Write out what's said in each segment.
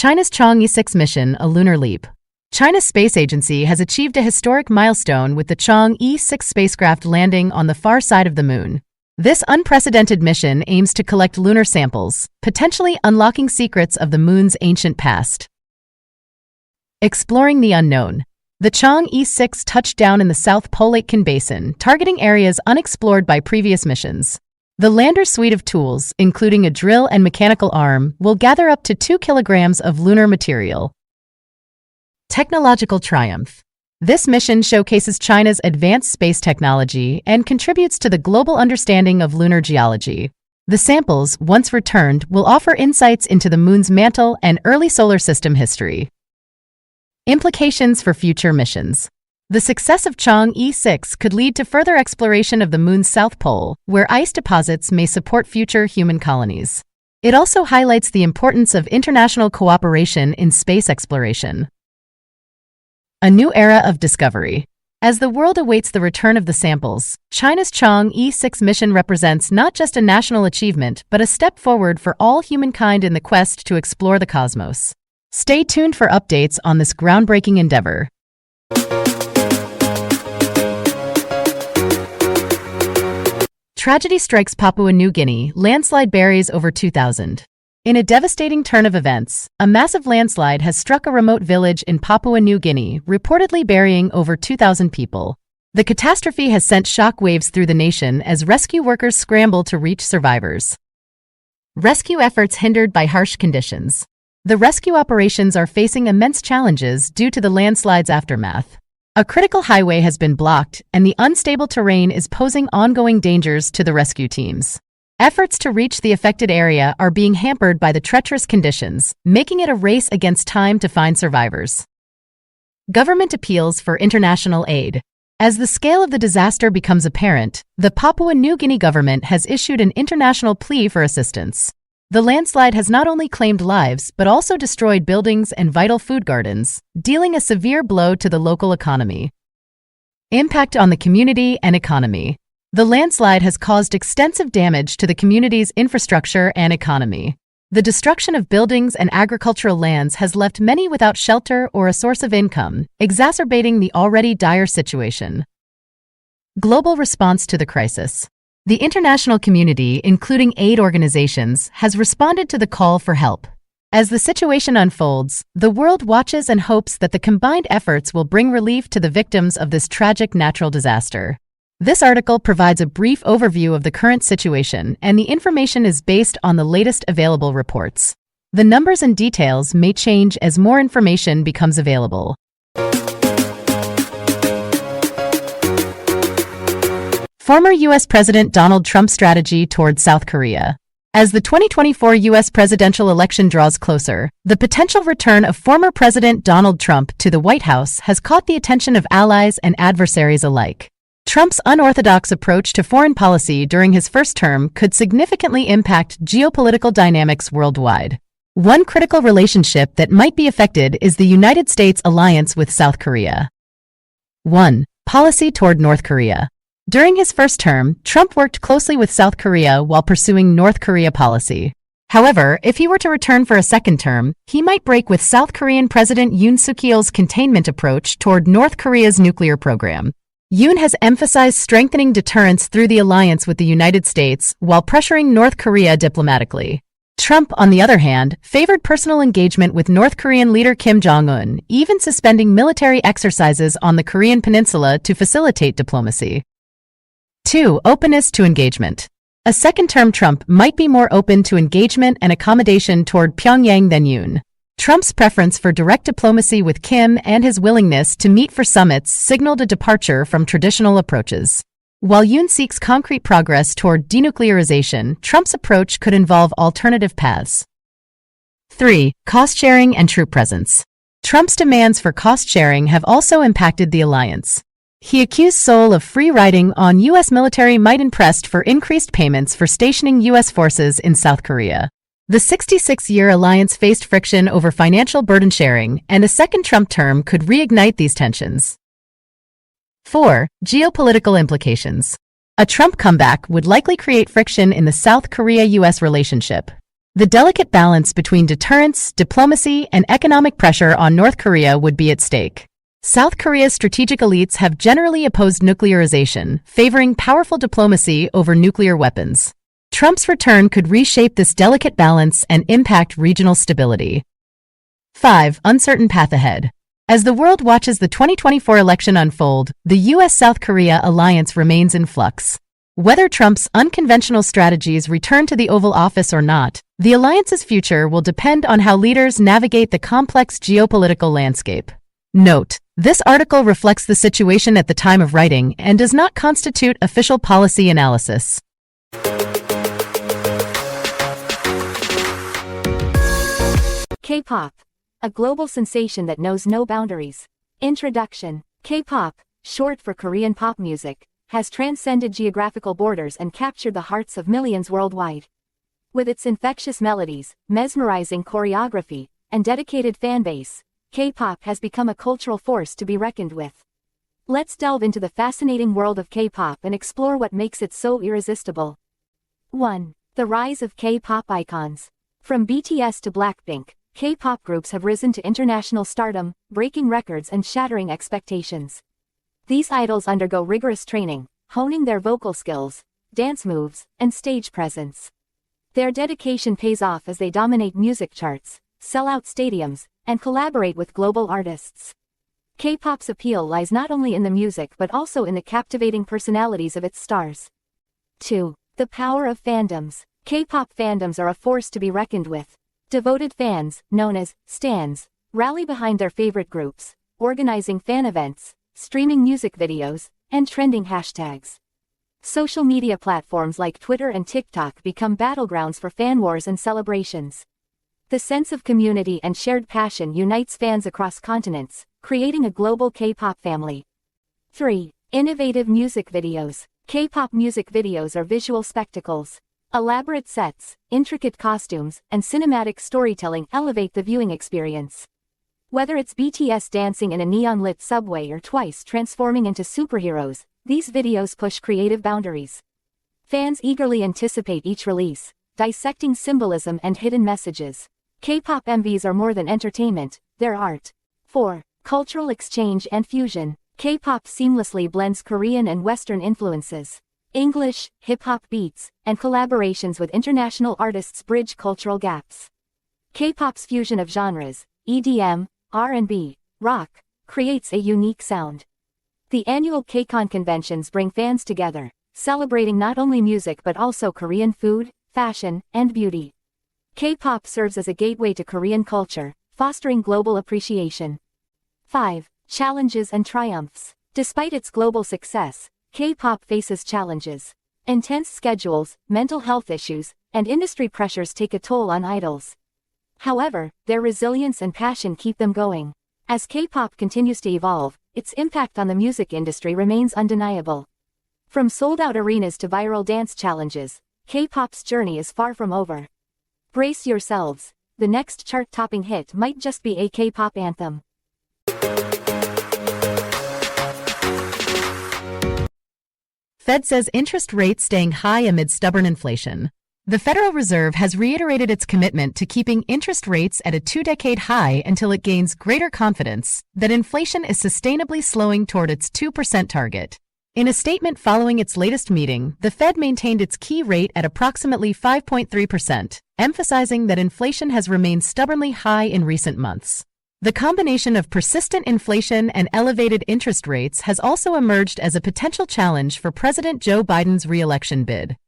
China's Chang'e-6 mission, a lunar leap. China's space agency has achieved a historic milestone with the Chang'e-6 spacecraft landing on the far side of the moon. This unprecedented mission aims to collect lunar samples, potentially unlocking secrets of the moon's ancient past. Exploring the unknown. The Chang'e-6 touched down in the South Pole-Aitken Basin, targeting areas unexplored by previous missions. The lander's suite of tools, including a drill and mechanical arm, will gather up to 2 kilograms of lunar material. Technological triumph. This mission showcases China's advanced space technology and contributes to the global understanding of lunar geology. The samples, once returned, will offer insights into the moon's mantle and early solar system history. Implications for future missions. The success of Chang'e-6 could lead to further exploration of the moon's south pole, where ice deposits may support future human colonies. It also highlights the importance of international cooperation in space exploration. A new era of discovery. As the world awaits the return of the samples, China's Chang'e-6 mission represents not just a national achievement, but a step forward for all humankind in the quest to explore the cosmos. Stay tuned for updates on this groundbreaking endeavor. Tragedy strikes Papua New Guinea, landslide buries over 2,000. In a devastating turn of events, a massive landslide has struck a remote village in Papua New Guinea, reportedly burying over 2,000 people. The catastrophe has sent shock waves through the nation as rescue workers scramble to reach survivors. Rescue efforts hindered by harsh conditions. The rescue operations are facing immense challenges due to the landslide's aftermath. A critical highway has been blocked, and the unstable terrain is posing ongoing dangers to the rescue teams. Efforts to reach the affected area are being hampered by the treacherous conditions, making it a race against time to find survivors. Government appeals for international aid. As the scale of the disaster becomes apparent, the Papua New Guinea government has issued an international plea for assistance. The landslide has not only claimed lives but also destroyed buildings and vital food gardens, dealing a severe blow to the local economy. Impact on the community and economy. The landslide has caused extensive damage to the community's infrastructure and economy. The destruction of buildings and agricultural lands has left many without shelter or a source of income, exacerbating the already dire situation. Global response to the crisis. The international community, including aid organizations, has responded to the call for help. As the situation unfolds, the world watches and hopes that the combined efforts will bring relief to the victims of this tragic natural disaster. This article provides a brief overview of the current situation, and the information is based on the latest available reports. The numbers and details may change as more information becomes available. Former U.S. President Donald Trump's strategy toward South Korea. As the 2024 U.S. presidential election draws closer, the potential return of former President Donald Trump to the White House has caught the attention of allies and adversaries alike. Trump's unorthodox approach to foreign policy during his first term could significantly impact geopolitical dynamics worldwide. One critical relationship that might be affected is the United States' alliance with South Korea. 1. Policy toward North Korea. During his first term, Trump worked closely with South Korea while pursuing North Korea policy. However, if he were to return for a second term, he might break with South Korean President Yoon Suk-yeol's containment approach toward North Korea's nuclear program. Yoon has emphasized strengthening deterrence through the alliance with the United States while pressuring North Korea diplomatically. Trump, on the other hand, favored personal engagement with North Korean leader Kim Jong-un, even suspending military exercises on the Korean peninsula to facilitate diplomacy. 2. Openness to engagement. A second-term Trump might be more open to engagement and accommodation toward Pyongyang than Yoon. Trump's preference for direct diplomacy with Kim and his willingness to meet for summits signaled a departure from traditional approaches. While Yoon seeks concrete progress toward denuclearization, Trump's approach could involve alternative paths. 3. Cost-sharing and troop presence. Trump's demands for cost-sharing have also impacted the alliance. He accused Seoul of free-riding on U.S. military might and pressed for increased payments for stationing U.S. forces in South Korea. The 66-year alliance faced friction over financial burden sharing, and a second Trump term could reignite these tensions. 4. Geopolitical implications. A Trump comeback would likely create friction in the South Korea-U.S. relationship. The delicate balance between deterrence, diplomacy, and economic pressure on North Korea would be at stake. South Korea's strategic elites have generally opposed nuclearization, favoring powerful diplomacy over nuclear weapons. Trump's return could reshape this delicate balance and impact regional stability. 5. Uncertain path ahead. As the world watches the 2024 election unfold, the U.S.-South Korea alliance remains in flux. Whether Trump's unconventional strategies return to the Oval Office or not, the alliance's future will depend on how leaders navigate the complex geopolitical landscape. Note: this article reflects the situation at the time of writing and does not constitute official policy analysis. K-pop, a global sensation that knows no boundaries. Introduction. K-pop, short for Korean pop music, has transcended geographical borders and captured the hearts of millions worldwide. With its infectious melodies, mesmerizing choreography, and dedicated fanbase, K-pop has become a cultural force to be reckoned with. Let's delve into the fascinating world of K-pop and explore what makes it so irresistible. 1. The rise of K-pop icons. From BTS to Blackpink, K-pop groups have risen to international stardom, breaking records and shattering expectations. These idols undergo rigorous training, honing their vocal skills, dance moves, and stage presence. Their dedication pays off as they dominate music charts, sell out stadiums, and collaborate with global artists. K-pop's appeal lies not only in the music but also in the captivating personalities of its stars. 2. The power of fandoms. K-pop fandoms are a force to be reckoned with. Devoted fans, known as stans, rally behind their favorite groups, organizing fan events, streaming music videos, and trending hashtags. Social media platforms like Twitter and TikTok become battlegrounds for fan wars and celebrations. The sense of community and shared passion unites fans across continents, creating a global K-pop family. 3. Innovative music videos. K-pop music videos are visual spectacles. Elaborate sets, intricate costumes, and cinematic storytelling elevate the viewing experience. Whether it's BTS dancing in a neon-lit subway or TWICE transforming into superheroes, these videos push creative boundaries. Fans eagerly anticipate each release, dissecting symbolism and hidden messages. K-pop MVs are more than entertainment, they're art. 4. Cultural exchange and fusion. K-pop seamlessly blends Korean and Western influences. English, hip-hop beats, and collaborations with international artists bridge cultural gaps. K-pop's fusion of genres, EDM, R&B, rock, creates a unique sound. The annual KCON conventions bring fans together, celebrating not only music but also Korean food, fashion, and beauty. K-pop serves as a gateway to Korean culture, fostering global appreciation. 5. Challenges and triumphs. Despite its global success, K-pop faces challenges. Intense schedules, mental health issues, and industry pressures take a toll on idols. However, their resilience and passion keep them going. As K-pop continues to evolve, its impact on the music industry remains undeniable. From sold-out arenas to viral dance challenges, K-pop's journey is far from over. Brace yourselves, the next chart-topping hit might just be a K-pop anthem. Fed says interest rates staying high amid stubborn inflation. The Federal Reserve has reiterated its commitment to keeping interest rates at a two-decade high until it gains greater confidence that inflation is sustainably slowing toward its 2% target. In a statement following its latest meeting, the Fed maintained its key rate at approximately 5.3%, emphasizing that inflation has remained stubbornly high in recent months. The combination of persistent inflation and elevated interest rates has also emerged as a potential challenge for President Joe Biden's re-election bid.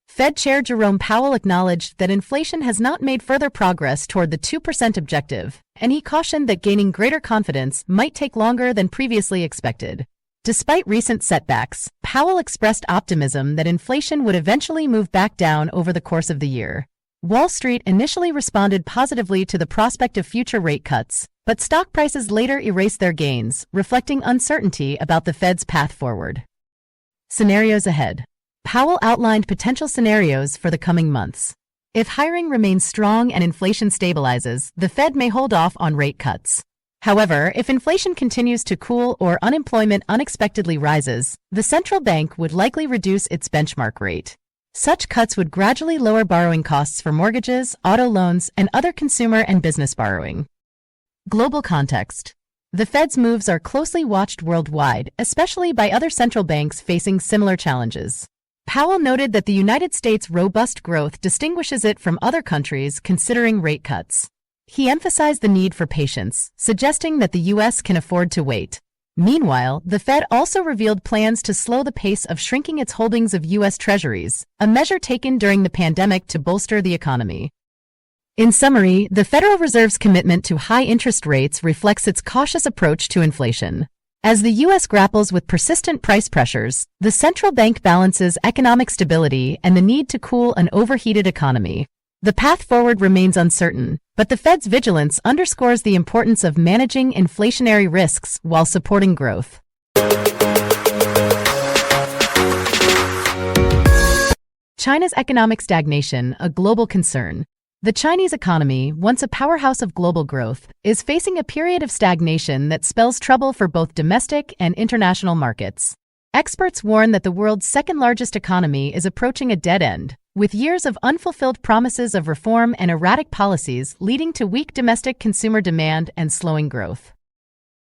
Fed Chair Jerome Powell acknowledged that inflation has not made further progress toward the 2% objective, and he cautioned that gaining greater confidence might take longer than previously expected. Despite recent setbacks, Powell expressed optimism that inflation would eventually move back down over the course of the year. Wall Street initially responded positively to the prospect of future rate cuts, but stock prices later erased their gains, reflecting uncertainty about the Fed's path forward. Scenarios ahead. Powell outlined potential scenarios for the coming months. If hiring remains strong and inflation stabilizes, the Fed may hold off on rate cuts. However, if inflation continues to cool or unemployment unexpectedly rises, the central bank would likely reduce its benchmark rate. Such cuts would gradually lower borrowing costs for mortgages, auto loans, and other consumer and business borrowing. Global context. The Fed's moves are closely watched worldwide, especially by other central banks facing similar challenges. Powell noted that the United States' robust growth distinguishes it from other countries considering rate cuts. He emphasized the need for patience, suggesting that the U.S. can afford to wait. Meanwhile, the Fed also revealed plans to slow the pace of shrinking its holdings of U.S. Treasuries, a measure taken during the pandemic to bolster the economy. In summary, the Federal Reserve's commitment to high interest rates reflects its cautious approach to inflation. As the U.S. grapples with persistent price pressures, the central bank balances economic stability and the need to cool an overheated economy. The path forward remains uncertain, but the Fed's vigilance underscores the importance of managing inflationary risks while supporting growth. China's economic stagnation, a global concern. The Chinese economy, once a powerhouse of global growth, is facing a period of stagnation that spells trouble for both domestic and international markets. Experts warn that the world's second-largest economy is approaching a dead end, with years of unfulfilled promises of reform and erratic policies leading to weak domestic consumer demand and slowing growth.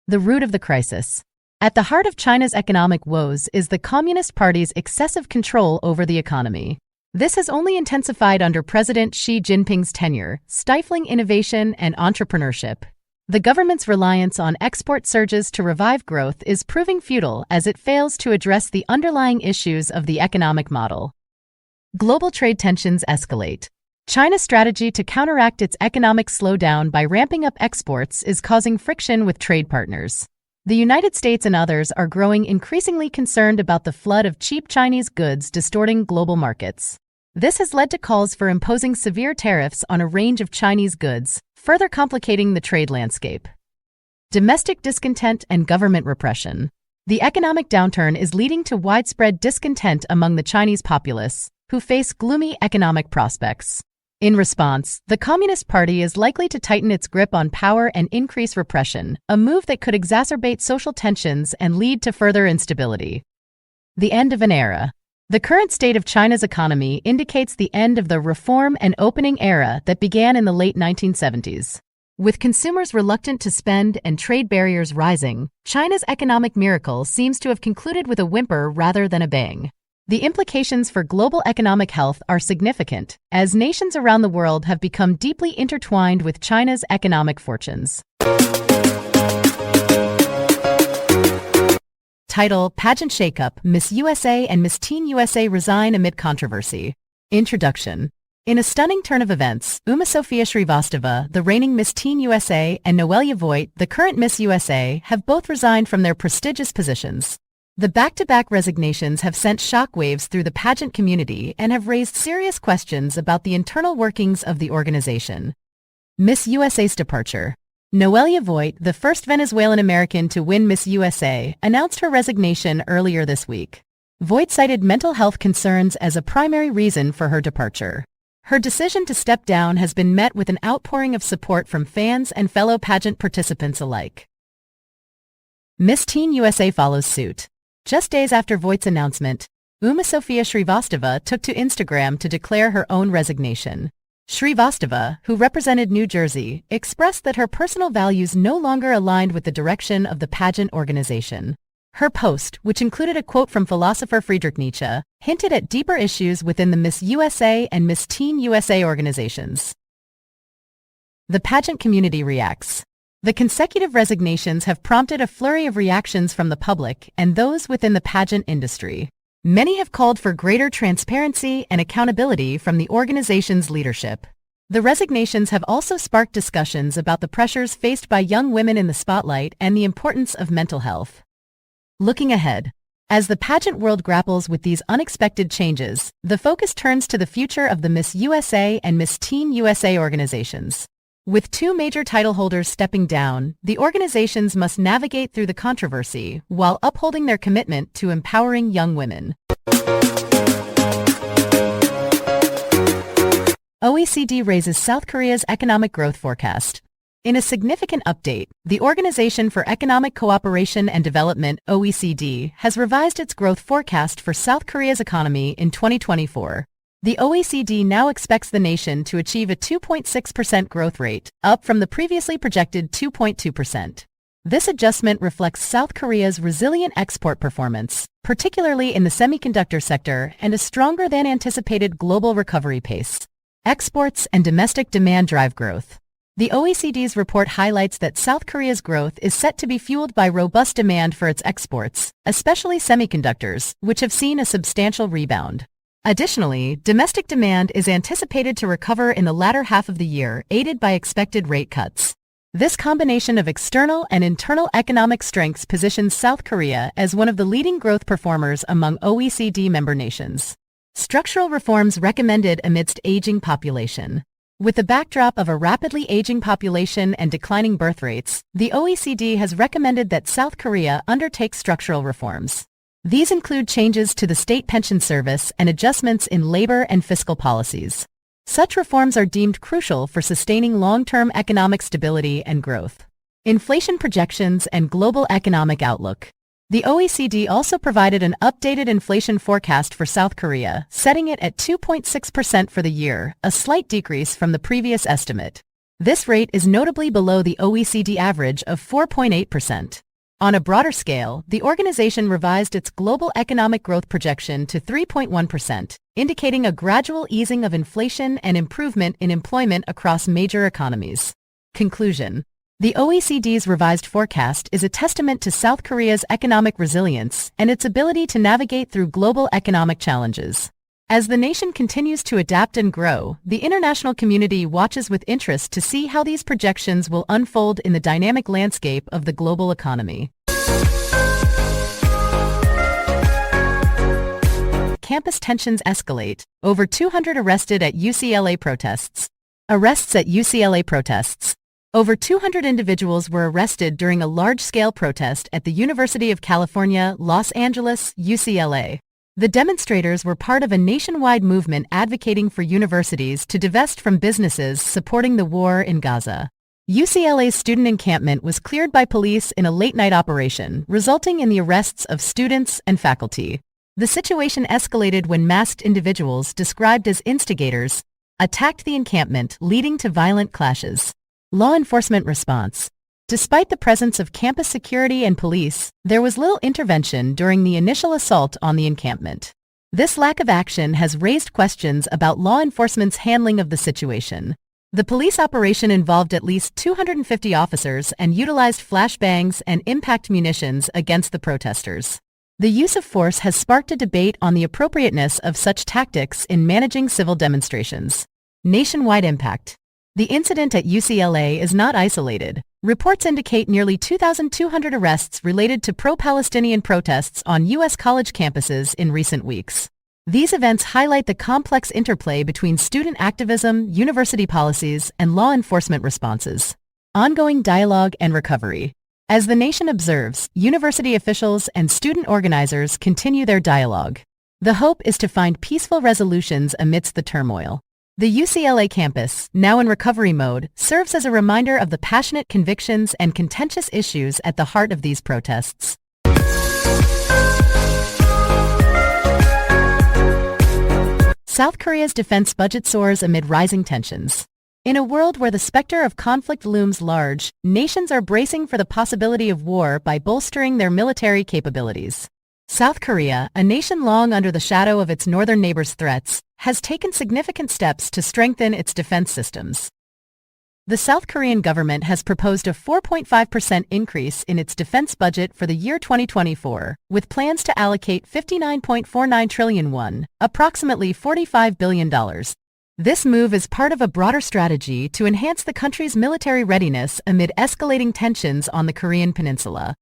The root of the crisis. At the heart of China's economic woes is the Communist Party's excessive control over the economy. This has only intensified under President Xi Jinping's tenure, stifling innovation and entrepreneurship. The government's reliance on export surges to revive growth is proving futile as it fails to address the underlying issues of the economic model. Global trade tensions escalate. China's strategy to counteract its economic slowdown by ramping up exports is causing friction with trade partners. The United States and others are growing increasingly concerned about the flood of cheap Chinese goods distorting global markets. This has led to calls for imposing severe tariffs on a range of Chinese goods, further complicating the trade landscape. Domestic discontent and government repression. The economic downturn is leading to widespread discontent among the Chinese populace, who face gloomy economic prospects. In response, the Communist Party is likely to tighten its grip on power and increase repression, a move that could exacerbate social tensions and lead to further instability. The end of an era. The current state of China's economy indicates the end of the reform and opening era that began in the late 1970s. With consumers reluctant to spend and trade barriers rising, China's economic miracle seems to have concluded with a whimper rather than a bang. The implications for global economic health are significant, as nations around the world have become deeply intertwined with China's economic fortunes. Title: Pageant Shakeup, Miss USA and Miss Teen USA resign amid controversy. Introduction. In a stunning turn of events, Uma-Sofia Shrivastava, the reigning Miss Teen USA, and Noelia Voigt, the current Miss USA, have both resigned from their prestigious positions. The back-to-back resignations have sent shockwaves through the pageant community and have raised serious questions about the internal workings of the organization. Miss USA's departure. Noelia Voigt, the first Venezuelan American to win Miss USA, announced her resignation earlier this week. Voigt cited mental health concerns as a primary reason for her departure. Her decision to step down has been met with an outpouring of support from fans and fellow pageant participants alike. Miss Teen USA follows suit. Just days after Voigt's announcement, Uma-Sofia Shrivastava took to Instagram to declare her own resignation. Shrivastava, who represented New Jersey, expressed that her personal values no longer aligned with the direction of the pageant organization. Her post, which included a quote from philosopher Friedrich Nietzsche, hinted at deeper issues within the Miss USA and Miss Teen USA organizations. The pageant community reacts. The consecutive resignations have prompted a flurry of reactions from the public and those within the pageant industry. Many have called for greater transparency and accountability from the organization's leadership. The resignations have also sparked discussions about the pressures faced by young women in the spotlight and the importance of mental health. Looking ahead. As the pageant world grapples with these unexpected changes, the focus turns to the future of the Miss USA and Miss Teen USA organizations. With two major title holders stepping down, the organizations must navigate through the controversy while upholding their commitment to empowering young women. OECD raises South Korea's economic growth forecast. In a significant update, the Organization for Economic Cooperation and Development, OECD, has revised its growth forecast for South Korea's economy in 2024. The OECD now expects the nation to achieve a 2.6% growth rate, up from the previously projected 2.2%. This adjustment reflects South Korea's resilient export performance, particularly in the semiconductor sector, and a stronger than anticipated global recovery pace. Exports and domestic demand drive growth. The OECD's report highlights that South Korea's growth is set to be fueled by robust demand for its exports, especially semiconductors, which have seen a substantial rebound. Additionally, domestic demand is anticipated to recover in the latter half of the year, aided by expected rate cuts. This combination of external and internal economic strengths positions South Korea as one of the leading growth performers among OECD member nations. Structural reforms recommended amidst aging population. With the backdrop of a rapidly aging population and declining birth rates, the OECD has recommended that South Korea undertake structural reforms. These include changes to the state pension service and adjustments in labor and fiscal policies. Such reforms are deemed crucial for sustaining long-term economic stability and growth. Inflation projections and global economic outlook. The OECD also provided an updated inflation forecast for South Korea, setting it at 2.6% for the year, a slight decrease from the previous estimate. This rate is notably below the OECD average of 4.8%. On a broader scale, the organization revised its global economic growth projection to 3.1%, indicating a gradual easing of inflation and improvement in employment across major economies. Conclusion. The OECD's revised forecast is a testament to South Korea's economic resilience and its ability to navigate through global economic challenges. As the nation continues to adapt and grow, the international community watches with interest to see how these projections will unfold in the dynamic landscape of the global economy. Campus tensions escalate. Over 200 arrested at UCLA protests. Arrests at UCLA protests. Over 200 individuals were arrested during a large-scale protest at the University of California, Los Angeles, UCLA. The demonstrators were part of a nationwide movement advocating for universities to divest from businesses supporting the war in Gaza. UCLA's student encampment was cleared by police in a late-night operation, resulting in the arrests of students and faculty. The situation escalated when masked individuals, described as instigators, attacked the encampment, leading to violent clashes. Law enforcement response. Despite the presence of campus security and police, there was little intervention during the initial assault on the encampment. This lack of action has raised questions about law enforcement's handling of the situation. The police operation involved at least 250 officers and utilized flashbangs and impact munitions against the protesters. The use of force has sparked a debate on the appropriateness of such tactics in managing civil demonstrations. Nationwide impact. The incident at UCLA is not isolated. Reports indicate nearly 2,200 arrests related to pro-Palestinian protests on U.S. college campuses in recent weeks. These events highlight the complex interplay between student activism, university policies, and law enforcement responses. Ongoing dialogue and recovery. As the nation observes, university officials and student organizers continue their dialogue. The hope is to find peaceful resolutions amidst the turmoil. The UCLA campus, now in recovery mode, serves as a reminder of the passionate convictions and contentious issues at the heart of these protests. South Korea's defense budget soars amid rising tensions. In a world where the specter of conflict looms large, nations are bracing for the possibility of war by bolstering their military capabilities. South Korea, a nation long under the shadow of its northern neighbors' threats, has taken significant steps to strengthen its defense systems. The South Korean government has proposed a 4.5% increase in its defense budget for the year 2024, with plans to allocate 59.49 trillion won, approximately $45 billion. This move is part of a broader strategy to enhance the country's military readiness amid escalating tensions on the Korean peninsula.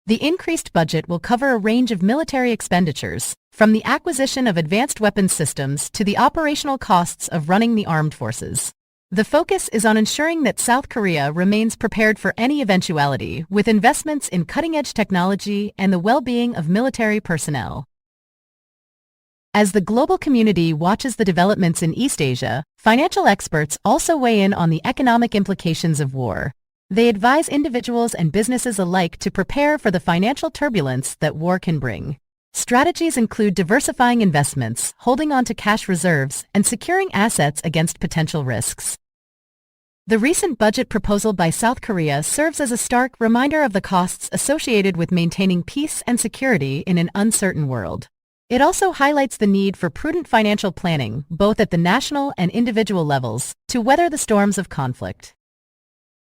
The increased budget will cover a range of military expenditures, from the acquisition of advanced weapons systems to the operational costs of running the armed forces. The focus is on ensuring that South Korea remains prepared for any eventuality, with investments in cutting-edge technology and the well-being of military personnel. As the global community watches the developments in East Asia, financial experts also weigh in on the economic implications of war. They advise individuals and businesses alike to prepare for the financial turbulence that war can bring. Strategies include diversifying investments, holding on to cash reserves, and securing assets against potential risks. The recent budget proposal by South Korea serves as a stark reminder of the costs associated with maintaining peace and security in an uncertain world. It also highlights the need for prudent financial planning, both at the national and individual levels, to weather the storms of conflict.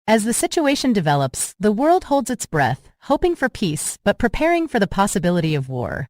As the situation develops, the world holds its breath, hoping for peace but preparing for the possibility of war.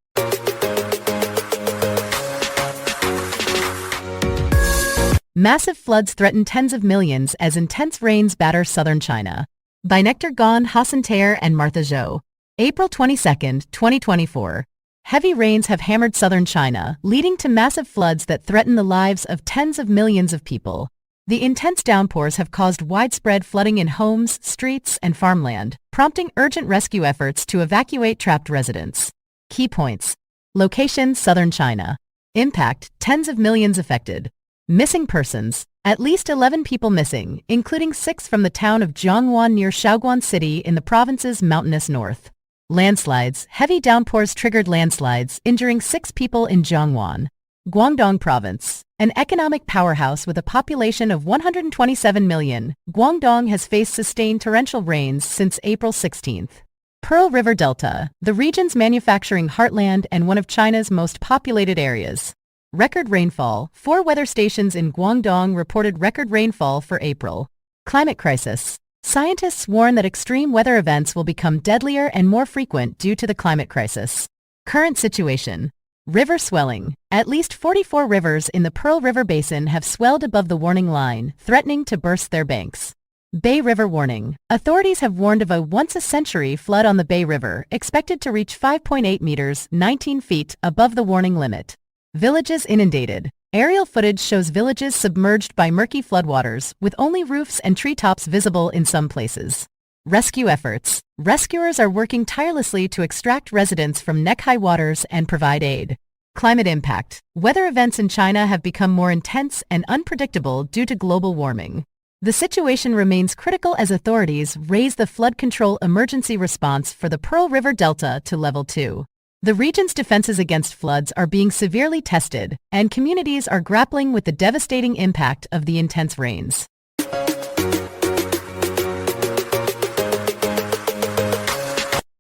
Massive floods threaten tens of millions as intense rains batter southern China. By Nectar Gon, Hassan Tayer, and Martha Zhou. April 22, 2024. Heavy rains have hammered southern China, leading to massive floods that threaten the lives of tens of millions of people. The intense downpours have caused widespread flooding in homes, streets, and farmland, prompting urgent rescue efforts to evacuate trapped residents. Key points. Location: southern China. Impact: tens of millions affected. Missing persons: at least 11 people missing, including 6 from the town of Jiangwan near Shaoguan City in the province's mountainous north. Landslides: heavy downpours triggered landslides, injuring 6 people in Jiangwan, Guangdong Province. An economic powerhouse with a population of 127 million, Guangdong has faced sustained torrential rains since April 16. Pearl River Delta, the region's manufacturing heartland and one of China's most populated areas. Record rainfall: 4 weather stations in Guangdong reported record rainfall for April. Climate crisis. Scientists warn that extreme weather events will become deadlier and more frequent due to the climate crisis. Current situation. River swelling. At least 44 rivers in the Pearl River Basin have swelled above the warning line, threatening to burst their banks. Bay River warning. Authorities have warned of a once-a-century flood on the Bay River, expected to reach 5.8 meters, 19 feet, above the warning limit. Villages inundated. Aerial footage shows villages submerged by murky floodwaters, with only roofs and treetops visible in some places. Rescue efforts. Rescuers are working tirelessly to extract residents from neck-high waters and provide aid. Climate impact. Weather events in China have become more intense and unpredictable due to global warming. The situation remains critical as authorities raise the flood control emergency response for the Pearl River Delta to level 2. The region's defenses against floods are being severely tested, and communities are grappling with the devastating impact of the intense rains.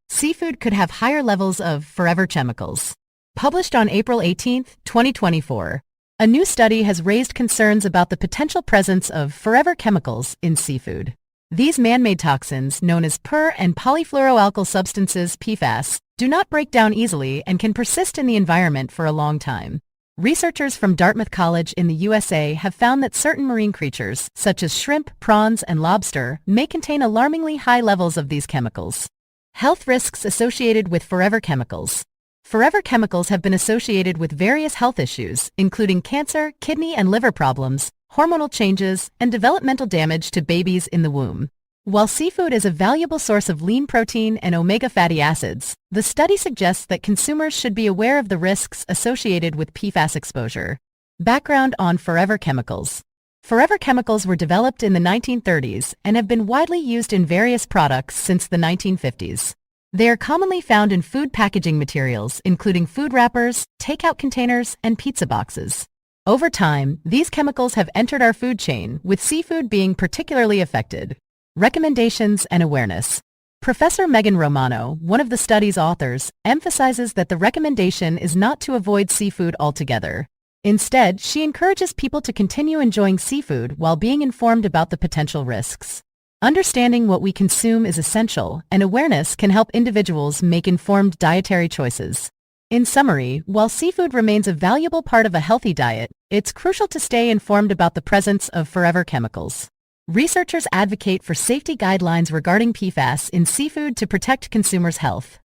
Seafood could have higher levels of forever chemicals. Published on April 18, 2024. A new study has raised concerns about the potential presence of forever chemicals in seafood. These man-made toxins, known as per- and polyfluoroalkyl substances (PFAS), do not break down easily and can persist in the environment for a long time. Researchers from Dartmouth College in the USA have found that certain marine creatures, such as shrimp, prawns, and lobster, may contain alarmingly high levels of these chemicals. Health risks associated with forever chemicals. Forever chemicals have been associated with various health issues, including cancer, kidney and liver problems, hormonal changes, and developmental damage to babies in the womb. While seafood is a valuable source of lean protein and omega fatty acids, the study suggests that consumers should be aware of the risks associated with PFAS exposure. Background on forever chemicals. Forever chemicals were developed in the 1930s and have been widely used in various products since the 1950s. They are commonly found in food packaging materials, including food wrappers, takeout containers, and pizza boxes. Over time, these chemicals have entered our food chain, with seafood being particularly affected. Recommendations and awareness. Professor Megan Romano, one of the study's authors, emphasizes that the recommendation is not to avoid seafood altogether. Instead, she encourages people to continue enjoying seafood while being informed about the potential risks. Understanding what we consume is essential, and awareness can help individuals make informed dietary choices. In summary, while seafood remains a valuable part of a healthy diet, it's crucial to stay informed about the presence of forever chemicals. Researchers advocate for safety guidelines regarding PFAS in seafood to protect consumers' health.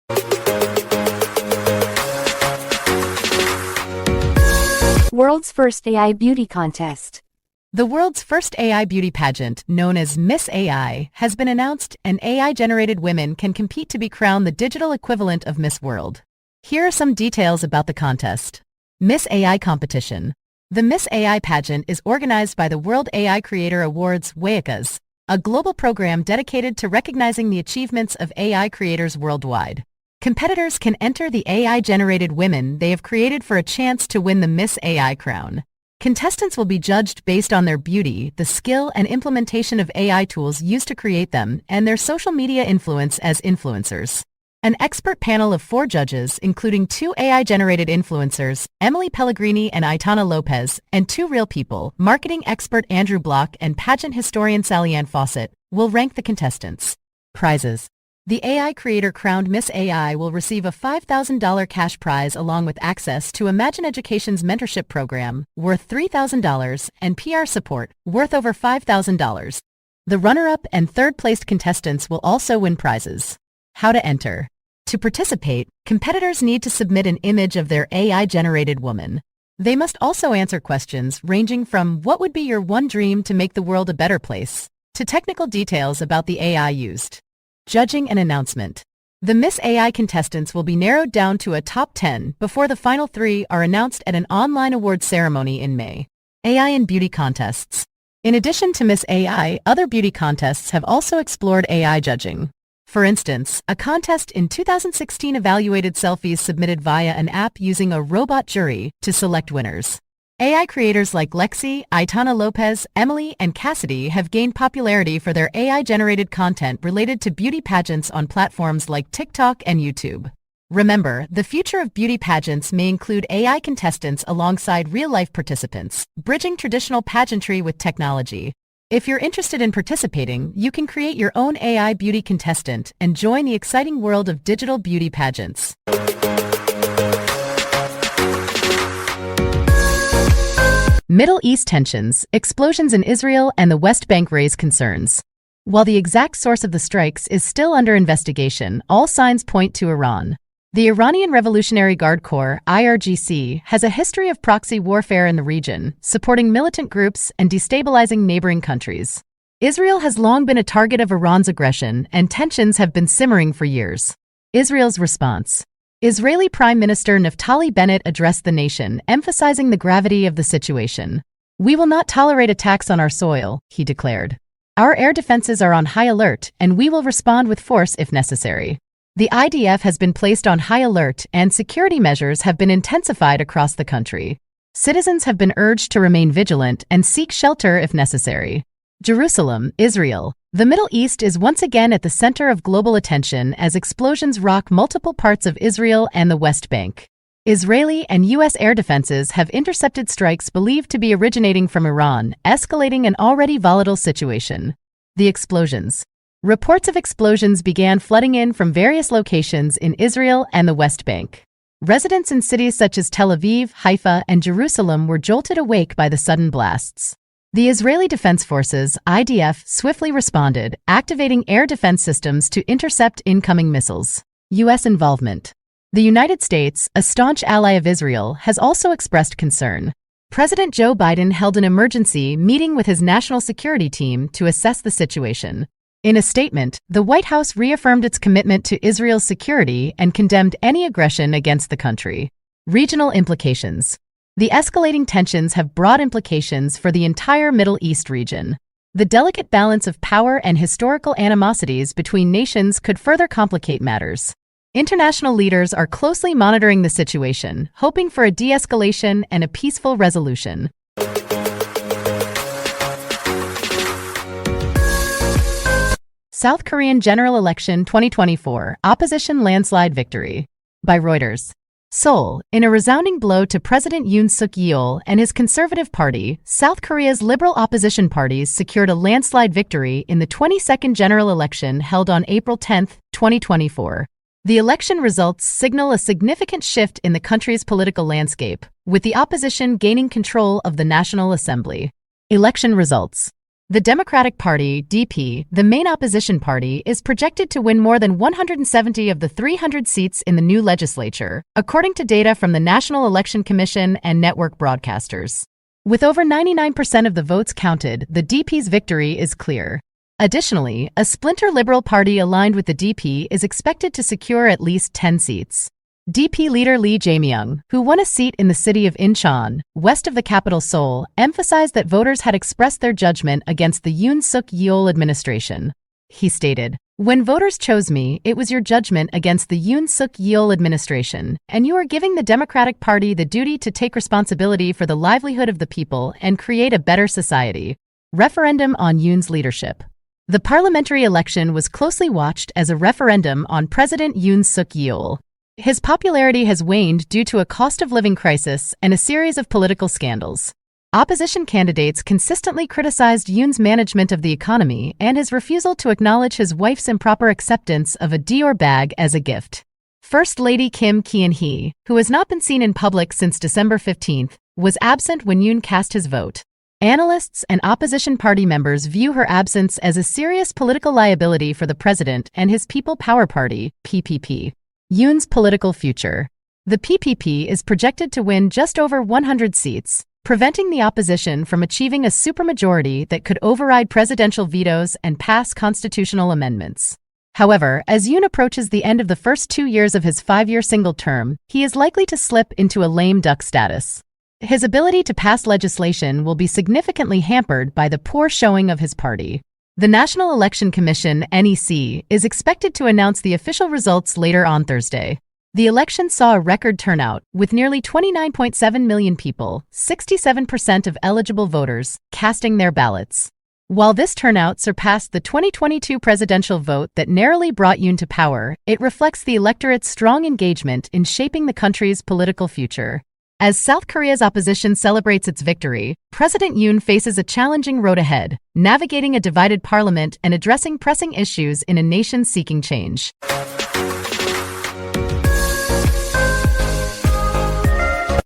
World's first AI beauty contest. The world's first AI beauty pageant, known as Miss AI, has been announced, and AI-generated women can compete to be crowned the digital equivalent of Miss World. Here are some details about the contest. Miss AI competition. The Miss AI pageant is organized by the World AI Creator Awards (WAICAs), a global program dedicated to recognizing the achievements of AI creators worldwide. Competitors can enter the AI-generated women they have created for a chance to win the Miss AI crown. Contestants will be judged based on their beauty, the skill and implementation of AI tools used to create them, and their social media influence as influencers. An expert panel of 4 judges, including 2 AI-generated influencers, Emily Pellegrini and Aitana Lopez, and 2 real people, marketing expert Andrew Block and pageant historian Sally-Ann Fawcett, will rank the contestants. Prizes. The AI creator crowned Miss AI will receive a $5,000 cash prize along with access to Imagine Education's mentorship program, worth $3,000, and PR support, worth over $5,000. The runner-up and third-placed contestants will also win prizes. How to enter. To participate, competitors need to submit an image of their AI-generated woman. They must also answer questions ranging from what would be your one dream to make the world a better place, to technical details about the AI used. Judging and announcement. The Miss AI contestants will be narrowed down to a top 10 before the final 3 are announced at an online awards ceremony in May. AI and beauty contests. In addition to Miss AI, other beauty contests have also explored AI judging. For instance, a contest in 2016 evaluated selfies submitted via an app using a robot jury to select winners. AI creators like Lexi, Aitana Lopez, Emily, and Cassidy have gained popularity for their AI-generated content related to beauty pageants on platforms like TikTok and YouTube. Remember, the future of beauty pageants may include AI contestants alongside real-life participants, bridging traditional pageantry with technology. If you're interested in participating, you can create your own AI beauty contestant and join the exciting world of digital beauty pageants. Middle East tensions, explosions in Israel and the West Bank raise concerns. While the exact source of the strikes is still under investigation, all signs point to Iran. The Iranian Revolutionary Guard Corps, IRGC, has a history of proxy warfare in the region, supporting militant groups and destabilizing neighboring countries. Israel has long been a target of Iran's aggression, and tensions have been simmering for years. Israel's response. Israeli Prime Minister Naftali Bennett addressed the nation, emphasizing the gravity of the situation. "We will not tolerate attacks on our soil," he declared. "Our air defenses are on high alert, and we will respond with force if necessary." The IDF has been placed on high alert, and security measures have been intensified across the country. Citizens have been urged to remain vigilant and seek shelter if necessary. Jerusalem, Israel. The Middle East is once again at the center of global attention as explosions rock multiple parts of Israel and the West Bank. Israeli and U.S. air defenses have intercepted strikes believed to be originating from Iran, escalating an already volatile situation. The explosions. Reports of explosions began flooding in from various locations in Israel and the West Bank. Residents in cities such as Tel Aviv, Haifa, and Jerusalem were jolted awake by the sudden blasts. The Israeli Defense Forces, IDF, swiftly responded, activating air defense systems to intercept incoming missiles. U.S. involvement. The United States, a staunch ally of Israel, has also expressed concern. President Joe Biden held an emergency meeting with his national security team to assess the situation. In a statement, the White House reaffirmed its commitment to Israel's security and condemned any aggression against the country. Regional implications. The escalating tensions have broad implications for the entire Middle East region. The delicate balance of power and historical animosities between nations could further complicate matters. International leaders are closely monitoring the situation, hoping for a de-escalation and a peaceful resolution. South Korean General Election 2024, Opposition Landslide Victory. By Reuters. Seoul, in a resounding blow to President Yoon Suk-yeol and his Conservative Party, South Korea's liberal opposition parties secured a landslide victory in the 22nd general election held on April 10, 2024. The election results signal a significant shift in the country's political landscape, with the opposition gaining control of the National Assembly. Election results. The Democratic Party, DP, the main opposition party, is projected to win more than 170 of the 300 seats in the new legislature, according to data from the National Election Commission and network broadcasters. With over 99% of the votes counted, the DP's victory is clear. Additionally, a splinter Liberal Party aligned with the DP is expected to secure at least 10 seats. DP leader Lee Jae-myung, who won a seat in the city of Incheon, west of the capital Seoul, emphasized that voters had expressed their judgment against the Yoon Suk-yeol administration. He stated, "When voters chose me, it was your judgment against the Yoon Suk Yeol administration, and you are giving the Democratic Party the duty to take responsibility for the livelihood of the people and create a better society." Referendum on Yoon's leadership. The parliamentary election was closely watched as a referendum on President Yoon Suk Yeol. His popularity has waned due to a cost-of-living crisis and a series of political scandals. Opposition candidates consistently criticized Yoon's management of the economy and his refusal to acknowledge his wife's improper acceptance of a Dior bag as a gift. First Lady Kim Kien-hee, who has not been seen in public since December 15th, was absent when Yoon cast his vote. Analysts and opposition party members view her absence as a serious political liability for the president and his People Power Party, PPP. Yoon's political future. The PPP is projected to win just over 100 seats, preventing the opposition from achieving a supermajority that could override presidential vetoes and pass constitutional amendments. However, as Yoon approaches the end of the first 2 years of his 5-year single term, he is likely to slip into a lame duck status. His ability to pass legislation will be significantly hampered by the poor showing of his party. The National Election Commission, NEC, is expected to announce the official results later on Thursday. The election saw a record turnout, with nearly 29.7 million people, 67% of eligible voters, casting their ballots. While this turnout surpassed the 2022 presidential vote that narrowly brought Yoon to power, it reflects the electorate's strong engagement in shaping the country's political future. As South Korea's opposition celebrates its victory, President Yoon faces a challenging road ahead, navigating a divided parliament and addressing pressing issues in a nation seeking change.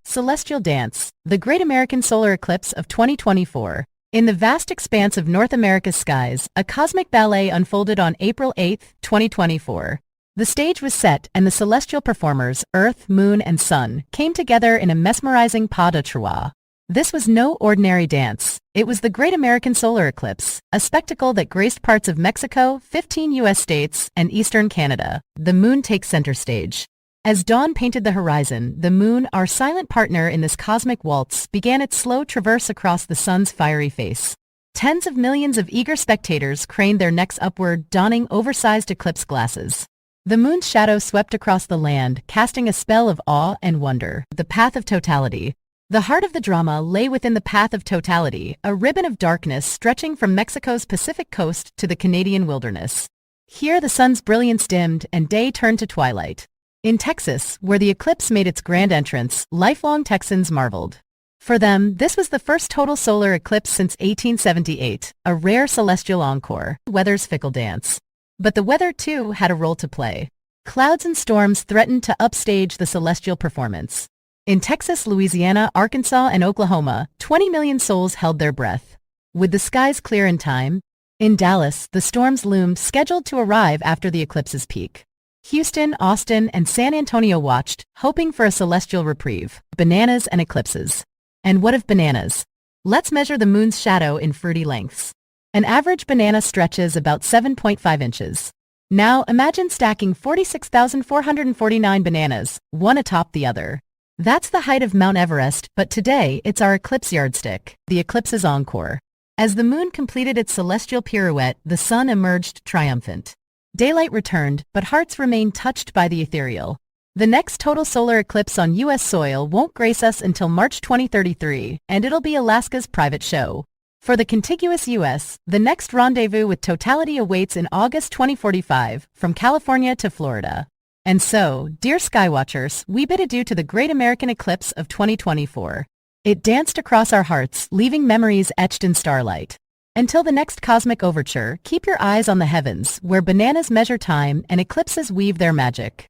Celestial Dance, the Great American Solar Eclipse of 2024. In the vast expanse of North America's skies, a cosmic ballet unfolded on April 8, 2024. The stage was set and the celestial performers, Earth, Moon, and Sun, came together in a mesmerizing pas de trois. This was no ordinary dance. It was the Great American Solar Eclipse, a spectacle that graced parts of Mexico, 15 U.S. states, and eastern Canada. The moon takes center stage. As dawn painted the horizon, the moon, our silent partner in this cosmic waltz, began its slow traverse across the sun's fiery face. Tens of millions of eager spectators craned their necks upward, donning oversized eclipse glasses. The moon's shadow swept across the land, casting a spell of awe and wonder. The path of totality. The heart of the drama lay within the path of totality, a ribbon of darkness stretching from Mexico's Pacific coast to the Canadian wilderness. Here the sun's brilliance dimmed and day turned to twilight. In Texas, where the eclipse made its grand entrance, lifelong Texans marveled. For them, this was the first total solar eclipse since 1878, a rare celestial encore. Weather's fickle dance. But the weather, too, had a role to play. Clouds and storms threatened to upstage the celestial performance. In Texas, Louisiana, Arkansas, and Oklahoma, 20 million souls held their breath. Would the skies clear in time? In Dallas, the storms loomed, scheduled to arrive after the eclipse's peak. Houston, Austin, and San Antonio watched, hoping for a celestial reprieve. Bananas and eclipses. And what of bananas? Let's measure the moon's shadow in fruity lengths. An average banana stretches about 7.5 inches. Now imagine stacking 46,449 bananas, one atop the other. That's the height of Mount Everest, but today it's our eclipse yardstick, the eclipse's encore. As the moon completed its celestial pirouette, the sun emerged triumphant. Daylight returned, but hearts remained touched by the ethereal. The next total solar eclipse on U.S. soil won't grace us until March 2033, and it'll be Alaska's private show. For the contiguous U.S., the next rendezvous with totality awaits in August 2045, from California to Florida. And so, dear Skywatchers, we bid adieu to the Great American Eclipse of 2024. It danced across our hearts, leaving memories etched in starlight. Until the next cosmic overture, keep your eyes on the heavens, where bananas measure time and eclipses weave their magic.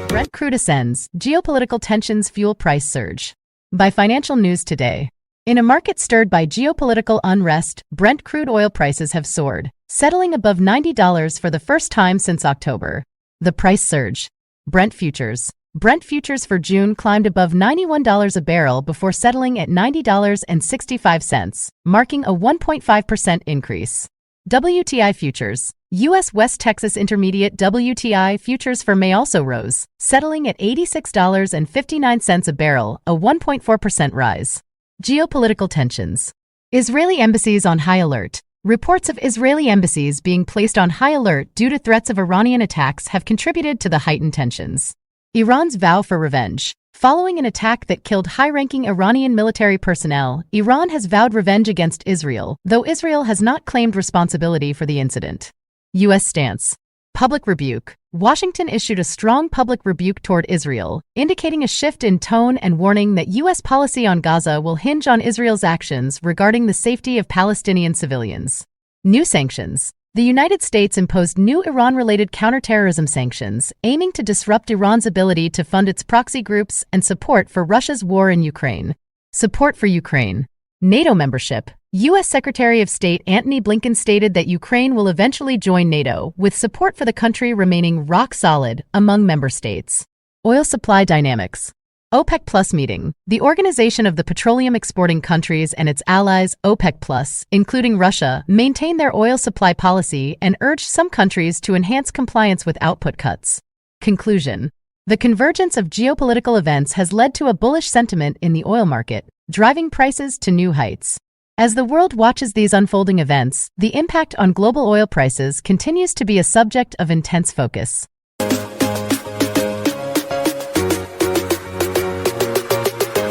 Brent crude ascends, geopolitical tensions fuel price surge. By Financial News Today. In a market stirred by geopolitical unrest, Brent crude oil prices have soared, settling above $90 for the first time since October. The price surge. Brent futures. Brent futures for June climbed above $91 a barrel before settling at $90.65, marking a 1.5% increase. WTI futures. U.S. West Texas Intermediate WTI futures for May also rose, settling at $86.59 a barrel, a 1.4% rise. Geopolitical tensions. Israeli embassies on high alert. Reports of Israeli embassies being placed on high alert due to threats of Iranian attacks have contributed to the heightened tensions. Iran's vow for revenge. Following an attack that killed high-ranking Iranian military personnel, Iran has vowed revenge against Israel, though Israel has not claimed responsibility for the incident. U.S. stance. Public rebuke. Washington issued a strong public rebuke toward Israel, indicating a shift in tone and warning that U.S. policy on Gaza will hinge on Israel's actions regarding the safety of Palestinian civilians. New sanctions. The United States imposed new Iran-related counterterrorism sanctions, aiming to disrupt Iran's ability to fund its proxy groups and support for Russia's war in Ukraine. Support for Ukraine. NATO membership. U.S. Secretary of State Antony Blinken stated that Ukraine will eventually join NATO, with support for the country remaining rock solid among member states. Oil supply dynamics. OPEC Plus meeting. The Organization of the Petroleum Exporting Countries and its allies, OPEC Plus, including Russia, maintain their oil supply policy and urge some countries to enhance compliance with output cuts. Conclusion. The convergence of geopolitical events has led to a bullish sentiment in the oil market, driving prices to new heights. As the world watches these unfolding events, the impact on global oil prices continues to be a subject of intense focus.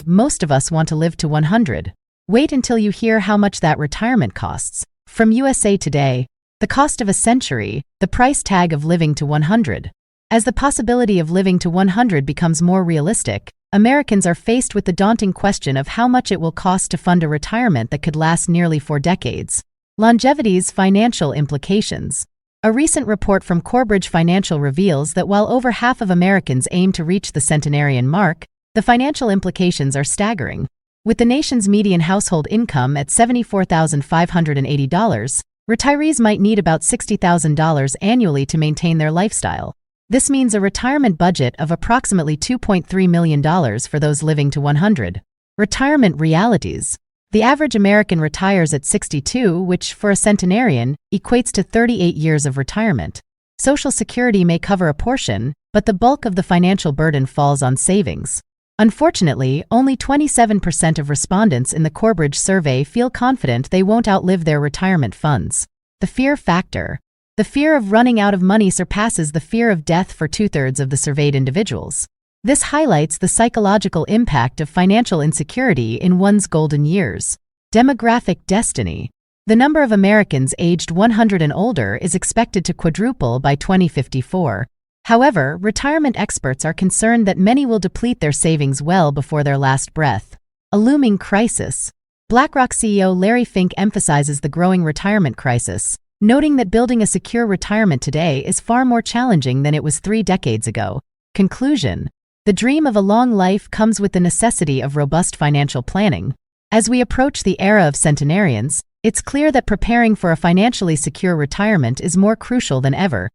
Most of us want to live to 100. Wait until you hear how much that retirement costs. From USA Today, the cost of a century, the price tag of living to 100. As the possibility of living to 100 becomes more realistic, Americans are faced with the daunting question of how much it will cost to fund a retirement that could last nearly 4 decades. Longevity's financial implications. A recent report from Corebridge Financial reveals that while over half of Americans aim to reach the centenarian mark, the financial implications are staggering. With the nation's median household income at $74,580, retirees might need about $60,000 annually to maintain their lifestyle. This means a retirement budget of approximately $2.3 million for those living to 100. Retirement realities. The average American retires at 62, which, for a centenarian, equates to 38 years of retirement. Social Security may cover a portion, but the bulk of the financial burden falls on savings. Unfortunately, only 27% of respondents in the Corebridge survey feel confident they won't outlive their retirement funds. The fear factor. The fear of running out of money surpasses the fear of death for 2/3 of the surveyed individuals. This highlights the psychological impact of financial insecurity in one's golden years. Demographic destiny. The number of Americans aged 100 and older is expected to quadruple by 2054. However, retirement experts are concerned that many will deplete their savings well before their last breath. A looming crisis. BlackRock CEO Larry Fink emphasizes the growing retirement crisis, noting that building a secure retirement today is far more challenging than it was 3 decades ago. Conclusion. The dream of a long life comes with the necessity of robust financial planning. As we approach the era of centenarians, it's clear that preparing for a financially secure retirement is more crucial than ever.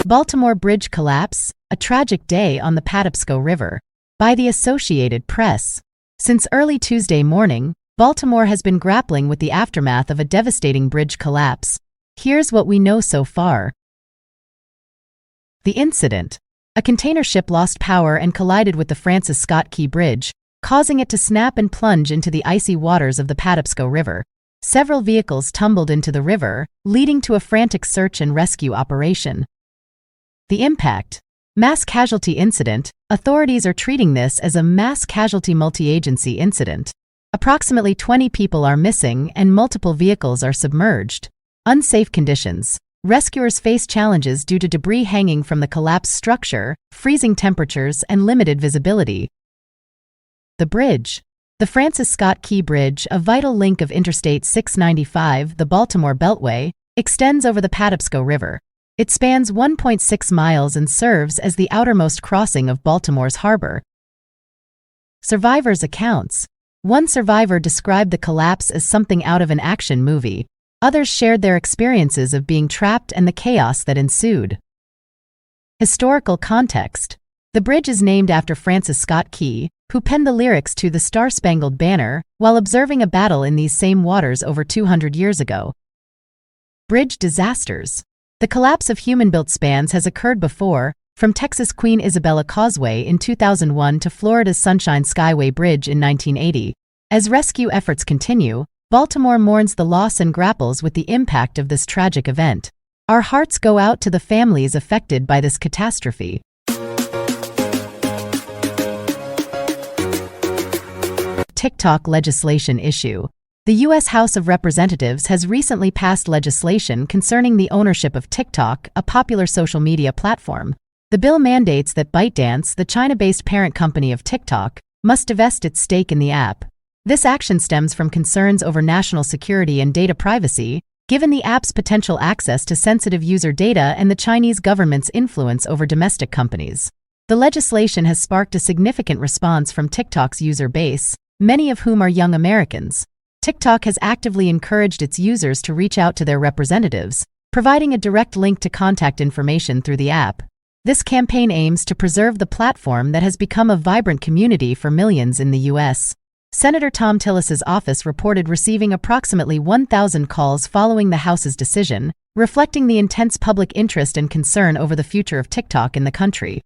Baltimore Bridge collapse, a tragic day on the Patapsco River. By the Associated Press. Since early Tuesday morning, Baltimore has been grappling with the aftermath of a devastating bridge collapse. Here's what we know so far. The incident. A container ship lost power and collided with the Francis Scott Key Bridge, causing it to snap and plunge into the icy waters of the Patapsco River. Several vehicles tumbled into the river, leading to a frantic search and rescue operation. The impact. Mass casualty incident. Authorities are treating this as a mass casualty multi-agency incident. Approximately 20 people are missing and multiple vehicles are submerged. Unsafe conditions. Rescuers face challenges due to debris hanging from the collapsed structure, freezing temperatures, and limited visibility. The bridge. The Francis Scott Key Bridge, a vital link of Interstate 695, the Baltimore Beltway, extends over the Patapsco River. It spans 1.6 miles and serves as the outermost crossing of Baltimore's harbor. Survivors' accounts. One survivor described the collapse as something out of an action movie. Others shared their experiences of being trapped and the chaos that ensued. Historical context. The bridge is named after Francis Scott Key, who penned the lyrics to the Star-Spangled Banner while observing a battle in these same waters over 200 years ago. Bridge disasters. The collapse of human-built spans has occurred before, From Texas' Queen Isabella Causeway in 2001 to Florida's Sunshine Skyway Bridge in 1980. As rescue efforts continue, Baltimore mourns the loss and grapples with the impact of this tragic event. Our hearts go out to the families affected by this catastrophe. TikTok legislation issue. The U.S. House of Representatives has recently passed legislation concerning the ownership of TikTok, a popular social media platform. The bill mandates that ByteDance, the China-based parent company of TikTok, must divest its stake in the app. This action stems from concerns over national security and data privacy, given the app's potential access to sensitive user data and the Chinese government's influence over domestic companies. The legislation has sparked a significant response from TikTok's user base, many of whom are young Americans. TikTok has actively encouraged its users to reach out to their representatives, providing a direct link to contact information through the app. This campaign aims to preserve the platform that has become a vibrant community for millions in the U.S. Senator Thom Tillis's office reported receiving approximately 1,000 calls following the House's decision, reflecting the intense public interest and concern over the future of TikTok in the country.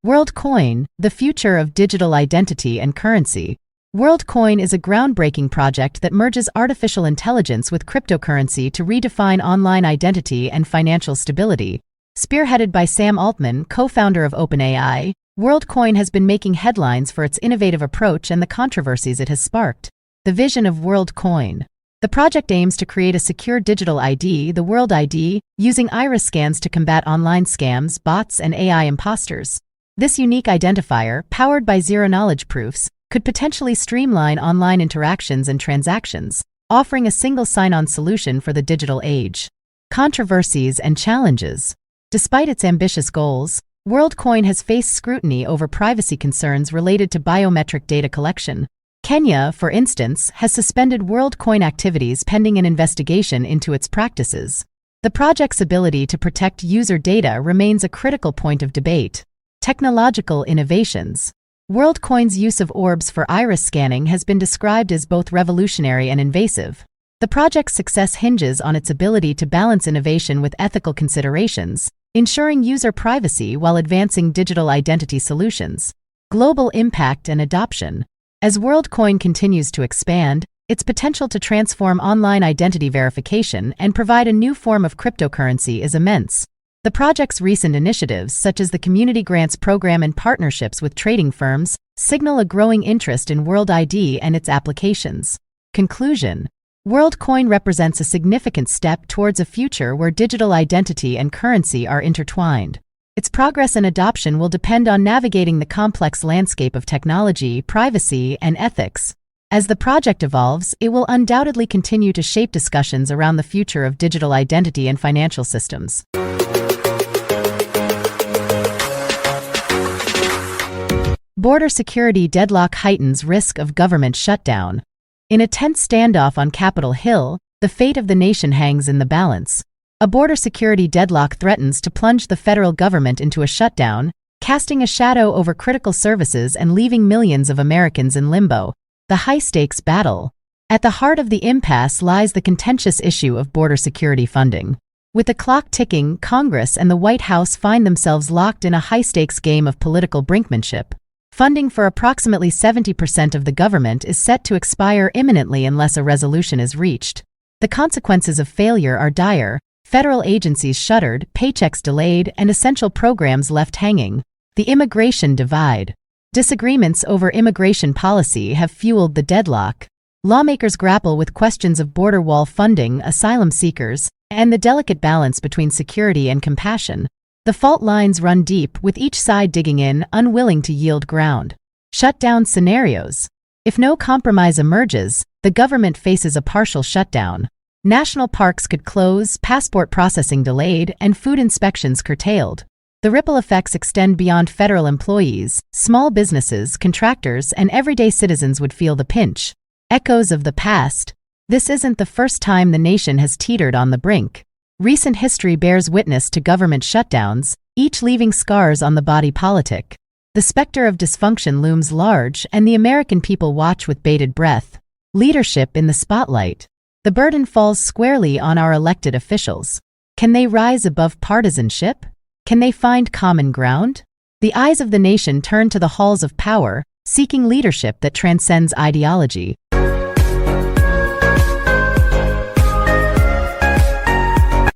WorldCoin, the future of digital identity and currency. WorldCoin is a groundbreaking project that merges artificial intelligence with cryptocurrency to redefine online identity and financial stability. Spearheaded by Sam Altman, co-founder of OpenAI, WorldCoin has been making headlines for its innovative approach and the controversies it has sparked. The vision of WorldCoin. The project aims to create a secure digital ID, the World ID, using iris scans to combat online scams, bots, and AI imposters. This unique identifier, powered by zero-knowledge proofs, could potentially streamline online interactions and transactions, offering a single sign-on solution for the digital age. Controversies and challenges. Despite its ambitious goals, WorldCoin has faced scrutiny over privacy concerns related to biometric data collection. Kenya, for instance, has suspended WorldCoin activities pending an investigation into its practices. The project's ability to protect user data remains a critical point of debate. Technological innovations. WorldCoin's use of orbs for iris scanning has been described as both revolutionary and invasive. The project's success hinges on its ability to balance innovation with ethical considerations, ensuring user privacy while advancing digital identity solutions. Global impact and adoption. As WorldCoin continues to expand, its potential to transform online identity verification and provide a new form of cryptocurrency is immense. The project's recent initiatives, such as the Community Grants Program and partnerships with trading firms, signal a growing interest in World ID and its applications. Conclusion. WorldCoin represents a significant step towards a future where digital identity and currency are intertwined. Its progress and adoption will depend on navigating the complex landscape of technology, privacy, and ethics. As the project evolves, it will undoubtedly continue to shape discussions around the future of digital identity and financial systems. Border security deadlock heightens risk of government shutdown. In a tense standoff on Capitol Hill, the fate of the nation hangs in the balance. A border security deadlock threatens to plunge the federal government into a shutdown, casting a shadow over critical services and leaving millions of Americans in limbo. The high-stakes battle. At the heart of the impasse lies the contentious issue of border security funding. With the clock ticking, Congress and the White House find themselves locked in a high-stakes game of political brinkmanship. Funding for approximately 70% of the government is set to expire imminently unless a resolution is reached. The consequences of failure are dire: federal agencies shuttered, paychecks delayed, and essential programs left hanging. The immigration divide. Disagreements over immigration policy have fueled the deadlock. Lawmakers grapple with questions of border wall funding, asylum seekers, and the delicate balance between security and compassion. The fault lines run deep, with each side digging in, unwilling to yield ground. Shutdown scenarios. If no compromise emerges, the government faces a partial shutdown. National parks could close, passport processing delayed, and food inspections curtailed. The ripple effects extend beyond federal employees. Small businesses, contractors, and everyday citizens would feel the pinch. Echoes of the past. This isn't the first time the nation has teetered on the brink. Recent history bears witness to government shutdowns, each leaving scars on the body politic. The specter of dysfunction looms large, and the American people watch with bated breath. Leadership in the spotlight. The burden falls squarely on our elected officials. Can they rise above partisanship? Can they find common ground? The eyes of the nation turn to the halls of power, seeking leadership that transcends ideology.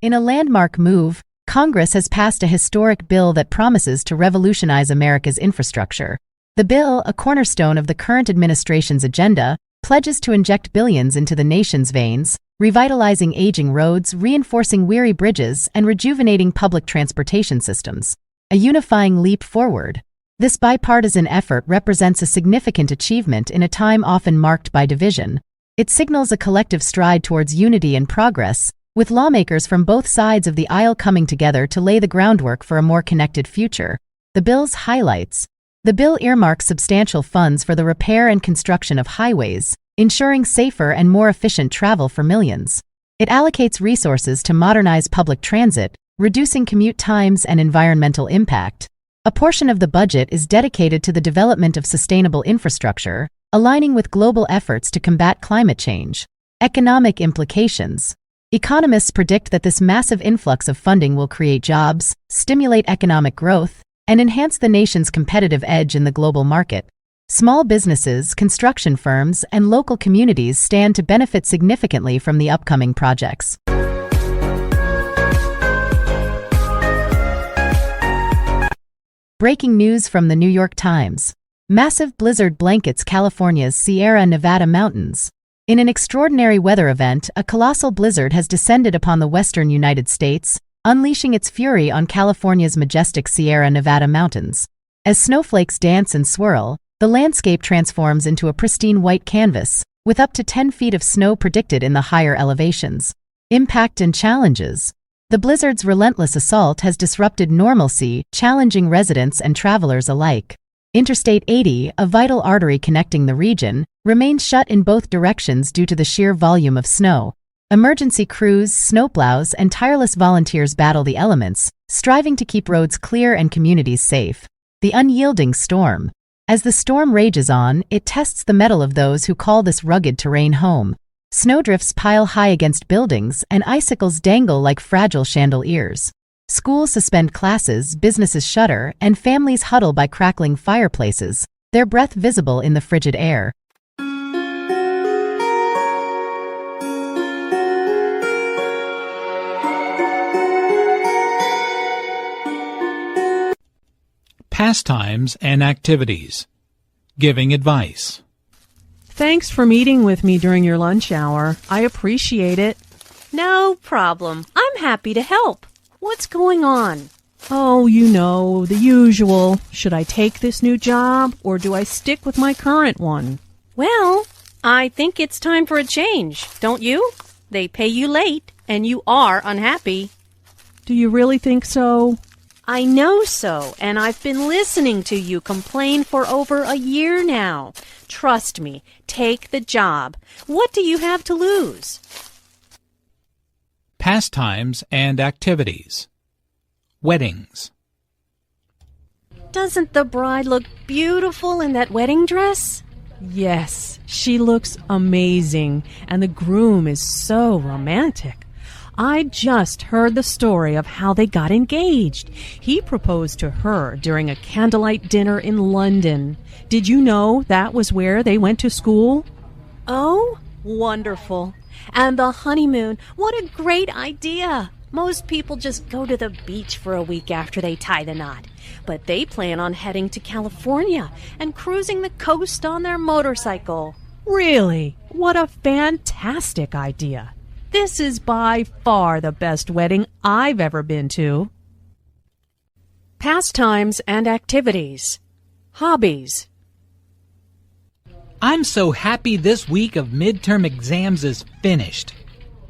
In a landmark move, Congress has passed a historic bill that promises to revolutionize America's infrastructure. The bill, a cornerstone of the current administration's agenda, pledges to inject billions into the nation's veins, revitalizing aging roads, reinforcing weary bridges, and rejuvenating public transportation systems. A unifying leap forward. This bipartisan effort represents a significant achievement in a time often marked by division. It signals a collective stride towards unity and progress, with lawmakers from both sides of the aisle coming together to lay the groundwork for a more connected future. The bill's highlights. The bill earmarks substantial funds for the repair and construction of highways, ensuring safer and more efficient travel for millions. It allocates resources to modernize public transit, reducing commute times and environmental impact. A portion of the budget is dedicated to the development of sustainable infrastructure, aligning with global efforts to combat climate change. Economic implications. Economists predict that this massive influx of funding will create jobs, stimulate economic growth, and enhance the nation's competitive edge in the global market. Small businesses, construction firms, and local communities stand to benefit significantly from the upcoming projects. Breaking news from the New York Times. Massive blizzard blankets California's Sierra Nevada mountains. In an extraordinary weather event, a colossal blizzard has descended upon the western United States, unleashing its fury on California's majestic Sierra Nevada mountains. As snowflakes dance and swirl, the landscape transforms into a pristine white canvas, with up to 10 feet of snow predicted in the higher elevations. Impact and challenges. The blizzard's relentless assault has disrupted normalcy, challenging residents and travelers alike. Interstate 80, a vital artery connecting the region, remains shut in both directions due to the sheer volume of snow. Emergency crews, snowplows, and tireless volunteers battle the elements, striving to keep roads clear and communities safe. The unyielding storm. As the storm rages on, it tests the mettle of those who call this rugged terrain home. Snowdrifts pile high against buildings, and icicles dangle like fragile chandeliers. Schools suspend classes, businesses shutter, and families huddle by crackling fireplaces, their breath visible in the frigid air. Pastimes and activities. Giving advice. Thanks for meeting with me during your lunch hour. I appreciate it. No problem. I'm happy to help. What's going on? Oh, you know, the usual. Should I take this new job, or do I stick with my current one? Well, I think it's time for a change, don't you? They pay you late, and you are unhappy. Do you really think so? I know so, and I've been listening to you complain for over a year now. Trust me, take the job. What do you have to lose? Pastimes and activities. Weddings. Doesn't the bride look beautiful in that wedding dress? Yes, she looks amazing, and the groom is so romantic. I just heard the story of how they got engaged. He proposed to her during a candlelight dinner in London. Did you know that was where they went to school? Oh, wonderful. And the honeymoon, what a great idea. Most people just go to the beach for a week after they tie the knot. But they plan on heading to California and cruising the coast on their motorcycle. Really? What a fantastic idea. This is by far the best wedding I've ever been to. Pastimes and activities. Hobbies. I'm so happy this week of midterm exams is finished.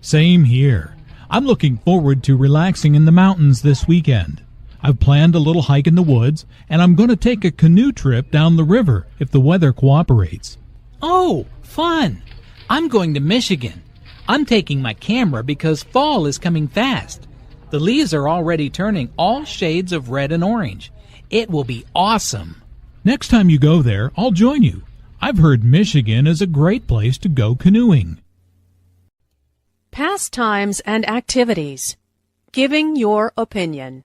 Same here. I'm looking forward to relaxing in the mountains this weekend. I've planned a little hike in the woods, and I'm going to take a canoe trip down the river if the weather cooperates. Oh, fun! I'm going to Michigan. I'm taking my camera because fall is coming fast. The leaves are already turning all shades of red and orange. It will be awesome. Next time you go there, I'll join you. I've heard Michigan is a great place to go canoeing. Pastimes and activities. Giving your opinion.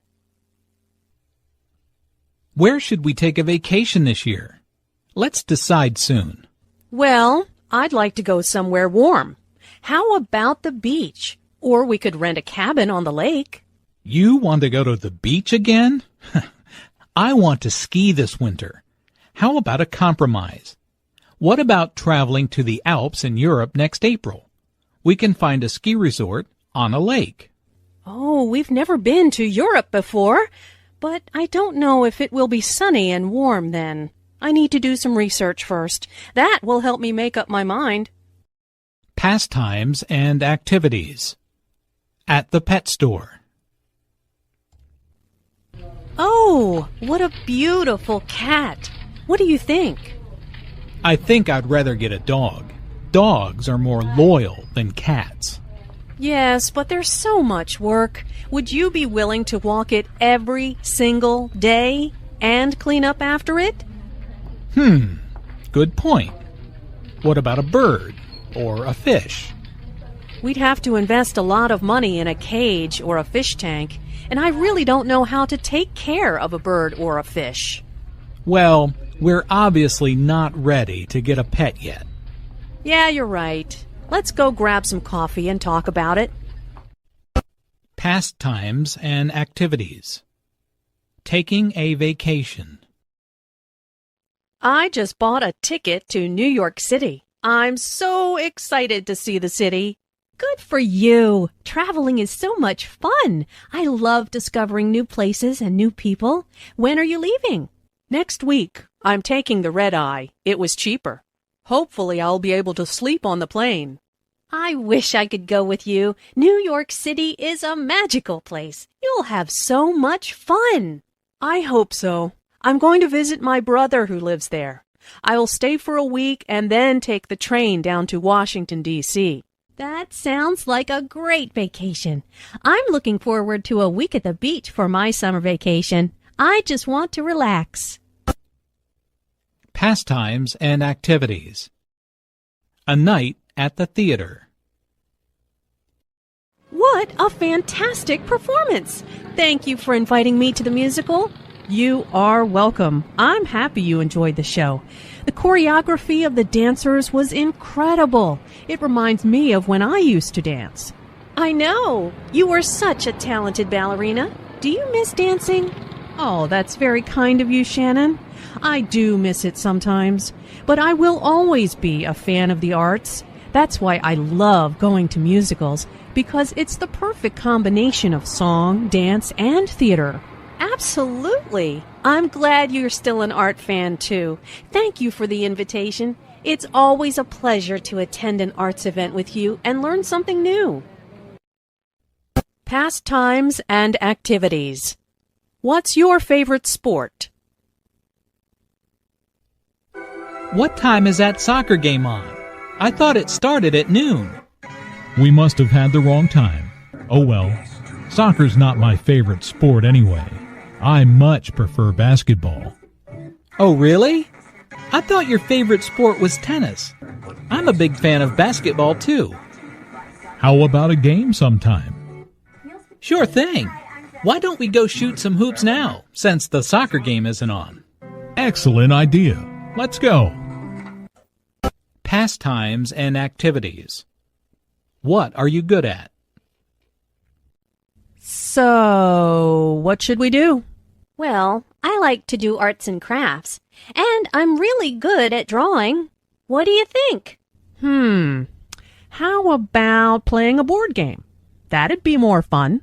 Where should we take a vacation this year? Let's decide soon. Well, I'd like to go somewhere warm. How about the beach? Or we could rent a cabin on the lake. You want to go to the beach again? I want to ski this winter. How about a compromise? What about traveling to the Alps in Europe next April? We can find a ski resort on a lake. Oh, we've never been to Europe before, but I don't know if it will be sunny and warm then. I need to do some research first. That will help me make up my mind. Pastimes and activities. At the pet store. Oh, what a beautiful cat. What do you think? I think I'd rather get a dog. Dogs are more loyal than cats. Yes, but there's so much work. Would you be willing to walk it every single day and clean up after it? Good point. What about a bird or a fish? We'd have to invest a lot of money in a cage or a fish tank, and I really don't know how to take care of a bird or a fish. Well, we're obviously not ready to get a pet yet. Yeah, you're right. Let's go grab some coffee and talk about it. Pastimes and activities. Taking a vacation. I just bought a ticket to New York City. I'm so excited to see the city. Good for you. Traveling is so much fun. I love discovering new places and new people. When are you leaving? Next week. I'm taking the red-eye. It was cheaper. Hopefully I'll be able to sleep on the plane. I wish I could go with you. New York City is a magical place. You'll have so much fun. I hope so. I'm going to visit my brother who lives there. I will stay for a week and then take the train down to Washington, D.C. That sounds like a great vacation. I'm looking forward to a week at the beach for my summer vacation. I just want to relax. Pastimes and activities. A night at the theater. What a fantastic performance! Thank you for inviting me to the musical. You are welcome. I'm happy you enjoyed the show. The choreography of the dancers was incredible. It reminds me of when I used to dance. I know. You were such a talented ballerina. Do you miss dancing? Oh, that's very kind of you, Shannon. I do miss it sometimes, but I will always be a fan of the arts. That's why I love going to musicals, because it's the perfect combination of song, dance, and theater. Absolutely. I'm glad you're still an art fan, too. Thank you for the invitation. It's always a pleasure to attend an arts event with you and learn something new. Pastimes and activities. What's your favorite sport? What time is that soccer game on? I thought it started at noon. We must have had the wrong time. Oh well, soccer's not my favorite sport anyway. I much prefer basketball. Oh, really? I thought your favorite sport was tennis. I'm a big fan of basketball, too. How about a game sometime? Sure thing. Why don't we go shoot some hoops now, since the soccer game isn't on? Excellent idea. Let's go. Pastimes and activities. What are you good at? So, what should we do? Well, I like to do arts and crafts, and I'm really good at drawing. What do you think? How about playing a board game? That'd be more fun.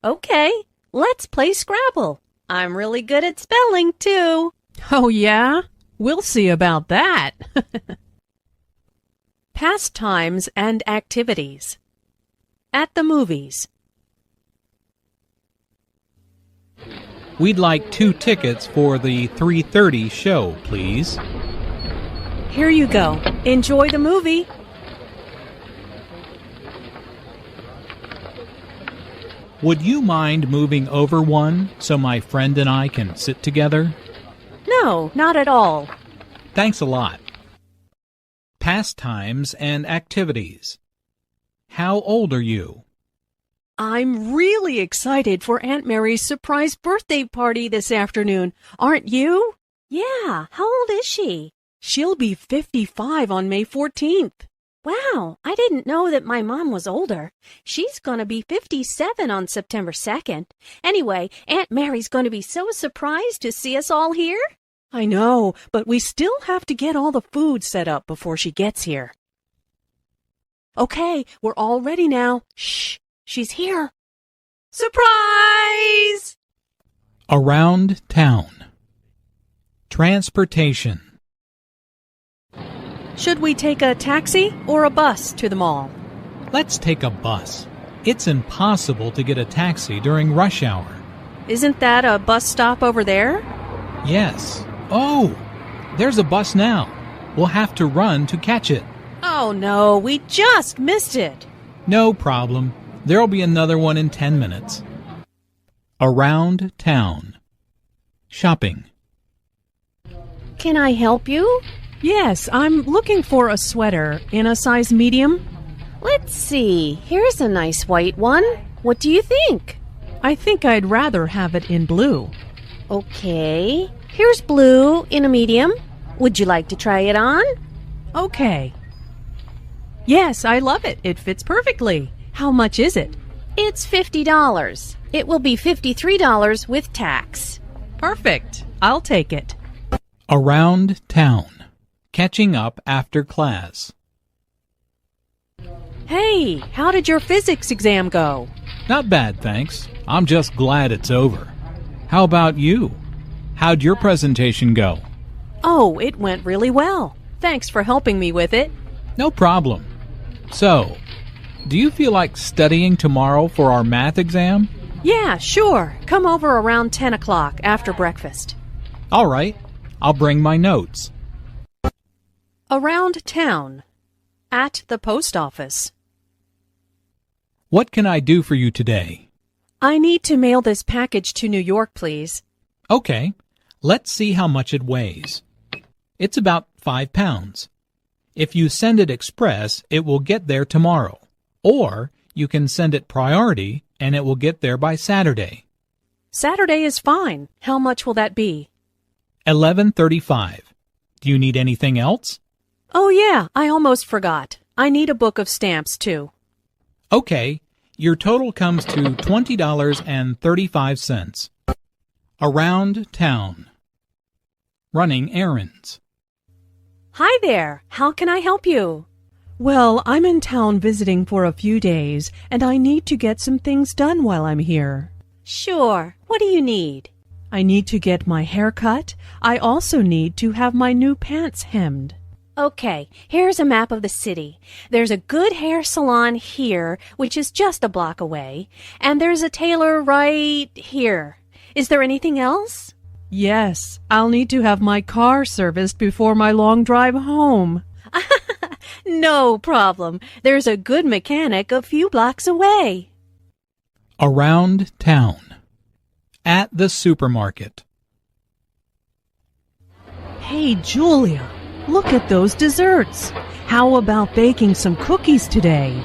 Okay, let's play Scrabble. I'm really good at spelling, too. Oh, yeah? We'll see about that. Pastimes and activities. At the movies. We'd like 2 tickets for the 3:30 show, please. Here you go. Enjoy the movie. Would you mind moving over one so my friend and I can sit together? No, not at all. Thanks a lot. Pastimes and activities. How old are you? I'm really excited for Aunt Mary's surprise birthday party this afternoon. Aren't you? Yeah, how old is she? She'll be 55 on May 14th. Wow, I didn't know that my mom was older. She's going to be 57 on September 2nd. Anyway, Aunt Mary's going to be so surprised to see us all here. I know, but we still have to get all the food set up before she gets here. Okay, we're all ready now. Shh, she's here. Surprise! Around town. Transportation. Should we take a taxi or a bus to the mall? Let's take a bus. It's impossible to get a taxi during rush hour. Isn't that a bus stop over there? Yes. Oh, there's a bus now. We'll have to run to catch it. Oh no, we just missed it. No problem. There'll be another one in 10 minutes. Around town. Shopping. Can I help you? Yes, I'm looking for a sweater in a size medium. Let's see. Here's a nice white one. What do you think? I think I'd rather have it in blue. Okay. Here's blue in a medium. Would you like to try it on? Okay. Yes, I love it. It fits perfectly. How much is it? It's $50. It will be $53 with tax. Perfect. I'll take it. Around town. Catching up after class. Hey, how did your physics exam go? Not bad, thanks. I'm just glad it's over. How about you? How'd your presentation go? Oh, it went really well. Thanks for helping me with it. No problem. So, do you feel like studying tomorrow for our math exam? Yeah, sure. Come over around 10 o'clock after breakfast. All right. I'll bring my notes. Around town. At the post office. What can I do for you today? I need to mail this package to New York, please. Okay. Let's see how much it weighs. It's about 5 pounds. If you send it express, it will get there tomorrow. Or you can send it priority and it will get there by Saturday. Saturday is fine. How much will that be? $11.35. Do you need anything else? Oh yeah, I almost forgot. I need a book of stamps too. Okay, your total comes to $20.35. Around town. Running errands. Hi there. How can I help you? Well, I'm in town visiting for a few days, and I need to get some things done while I'm here. Sure. What do you need? I need to get my hair cut. I also need to have my new pants hemmed. Okay, here's a map of the city. There's a good hair salon here, which is just a block away, and there's a tailor right here. Is there anything else? Yes, I'll need to have my car serviced before my long drive home. No problem. There's a good mechanic a few blocks away. Around town. At the supermarket. Hey, Julia, look at those desserts. How about baking some cookies today?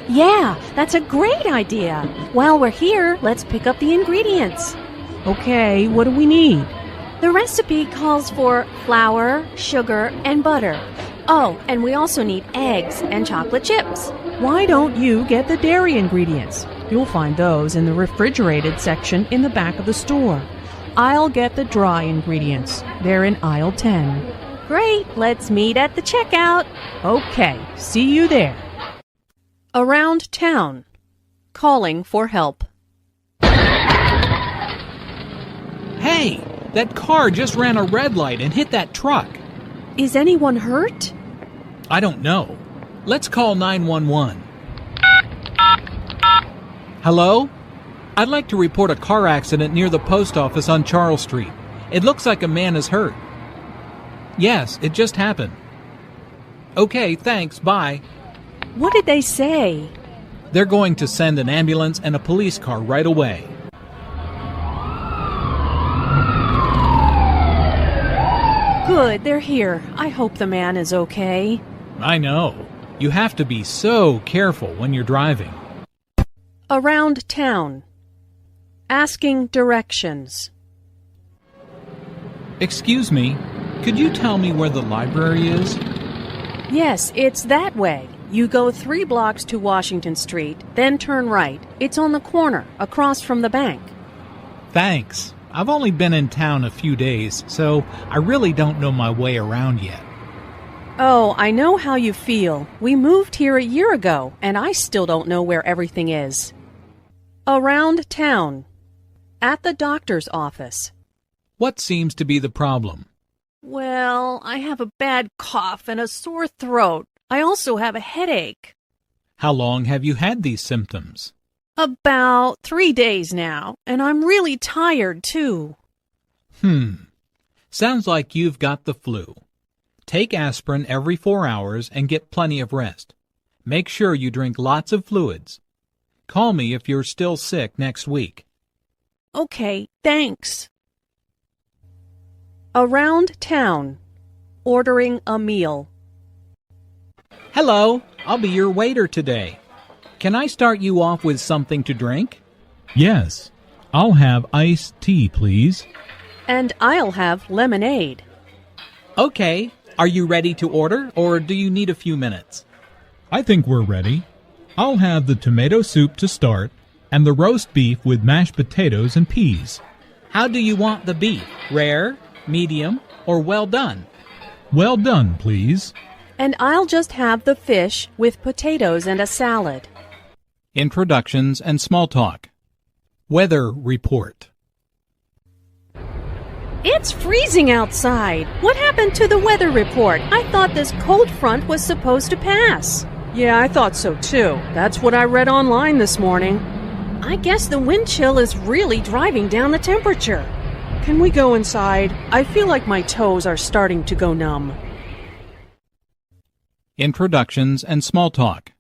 Yeah, that's a great idea. While we're here, let's pick up the ingredients. Okay, what do we need? The recipe calls for flour, sugar, and butter. Oh, and we also need eggs and chocolate chips. Why don't you get the dairy ingredients? You'll find those in the refrigerated section in the back of the store. I'll get the dry ingredients. They're in aisle 10. Great, let's meet at the checkout. Okay, see you there. Around town. Calling for help. Hey, that car just ran a red light and hit that truck. Is anyone hurt? I don't know. Let's call 911. Hello? I'd like to report a car accident near the post office on Charles Street. It looks like a man is hurt. Yes, it just happened. Okay, thanks, bye. What did they say? They're going to send an ambulance and a police car right away. Good, they're here. I hope the man is okay. I know. You have to be so careful when you're driving. Around town. Asking directions. Excuse me, could you tell me where the library is? Yes, it's that way. You go 3 blocks to Washington Street, then turn right. It's on the corner, across from the bank. Thanks. I've only been in town a few days, so I really don't know my way around yet. Oh, I know how you feel. We moved here a year ago, and I still don't know where everything is. Around town. At the doctor's office. What seems to be the problem? Well, I have a bad cough and a sore throat. I also have a headache. How long have you had these symptoms? About 3 days now, and I'm really tired, too. Sounds like you've got the flu. Take aspirin every 4 hours and get plenty of rest. Make sure you drink lots of fluids. Call me if you're still sick next week. Okay, thanks. Around town. Ordering a meal. Hello, I'll be your waiter today. Can I start you off with something to drink? Yes. I'll have iced tea, please. And I'll have lemonade. Okay, are you ready to order, or do you need a few minutes? I think we're ready. I'll have the tomato soup to start, and the roast beef with mashed potatoes and peas. How do you want the beef? Rare, medium, or well done? Well done, please. And I'll just have the fish with potatoes and a salad. Introductions and small talk. Weather report. It's freezing outside. What happened to the weather report? I thought this cold front was supposed to pass. Yeah, I thought so too. That's what I read online this morning. I guess the wind chill is really driving down the temperature. Can we go inside? I feel like my toes are starting to go numb. Introductions and small talk.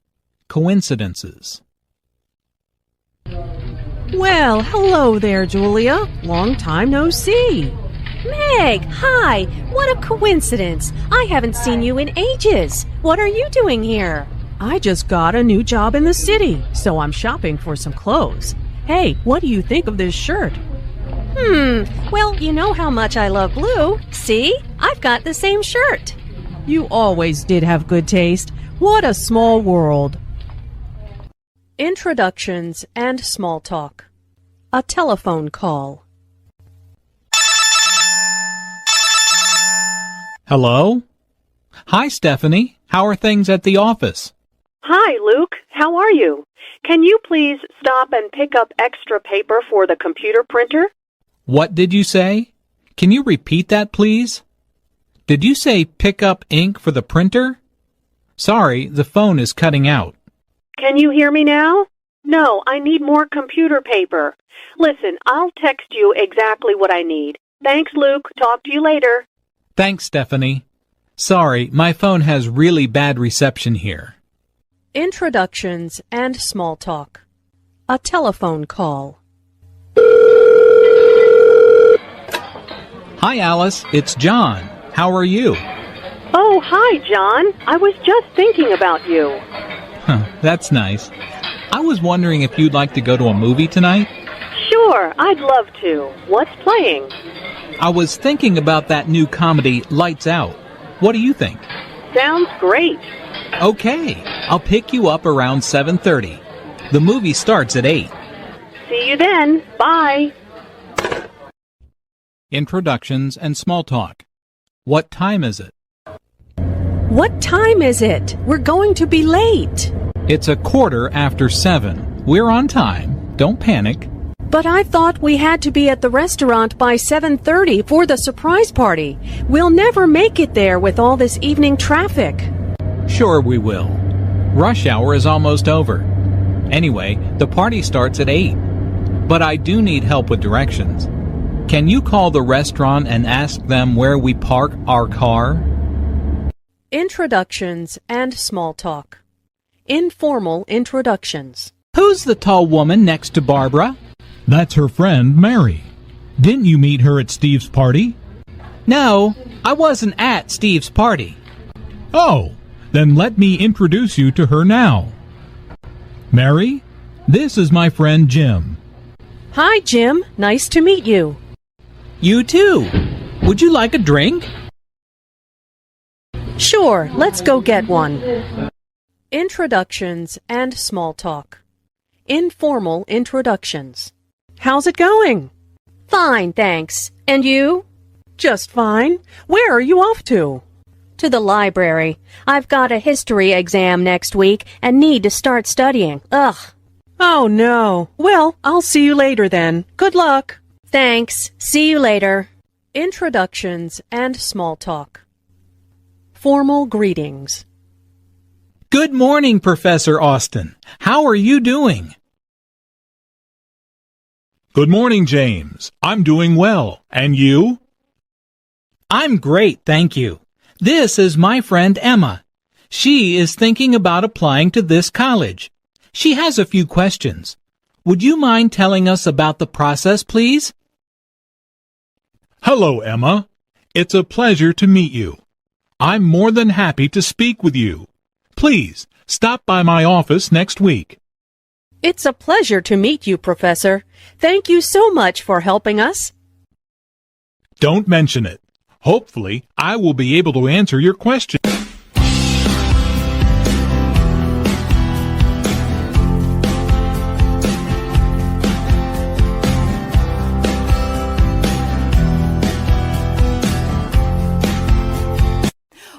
Coincidences. Well, hello there, Julia. Long time no see. Meg, hi. What a coincidence. I haven't seen you in ages. What are you doing here? I just got a new job in the city, so I'm shopping for some clothes. Hey, what do you think of this shirt? Well, you know how much I love blue. See? I've got the same shirt. You always did have good taste. What a small world. Introductions and small talk. A telephone call. Hello? Hi, Stephanie. How are things at the office? Hi, Luke. How are you? Can you please stop and pick up extra paper for the computer printer? What did you say? Can you repeat that, please? Did you say pick up ink for the printer? Sorry, the phone is cutting out. Can you hear me now? No, I need more computer paper. Listen, I'll text you exactly what I need. Thanks, Luke. Talk to you later. Thanks, Stephanie. Sorry, my phone has really bad reception here. Introductions and small talk. A telephone call. Hi, Alice. It's John. How are you? Oh, hi, John. I was just thinking about you. That's nice. I was wondering if you'd like to go to a movie tonight? Sure, I'd love to. What's playing? I was thinking about that new comedy, Lights Out. What do you think? Sounds great. Okay, I'll pick you up around 7:30. The movie starts at 8. See you then. Bye. Introductions and small talk. What time is it? What time is it? We're going to be late. It's 7:15. We're on time. Don't panic. But I thought we had to be at the restaurant by 7:30 for the surprise party. We'll never make it there with all this evening traffic. Sure we will. Rush hour is almost over. Anyway, the party starts at 8. But I do need help with directions. Can you call the restaurant and ask them where we park our car? Introductions and small talk. Informal introductions. Who's the tall woman next to Barbara? That's her friend, Mary. Didn't you meet her at Steve's party? No, I wasn't at Steve's party. Oh, Then let me introduce you to her now. Mary, this is my friend Jim. Hi, Jim. Nice to meet you. You too. Would you like a drink? Sure, let's go get one. Introductions and small talk. Informal introductions. How's it going? Fine, thanks. And you? Just fine. Where are you off to? To the library. I've got a history exam next week and need to start studying. Ugh. Oh, no. Well, I'll see you later then. Good luck. Thanks. See you later. Introductions and small talk. Formal greetings. Good morning, Professor Austin. How are you doing? Good morning, James. I'm doing well. And you? I'm great, thank you. This is my friend Emma. She is thinking about applying to this college. She has a few questions. Would you mind telling us about the process, please? Hello, Emma. It's a pleasure to meet you. I'm more than happy to speak with you. Please, stop by my office next week. It's a pleasure to meet you, Professor. Thank you so much for helping us. Don't mention it. Hopefully, I will be able to answer your question.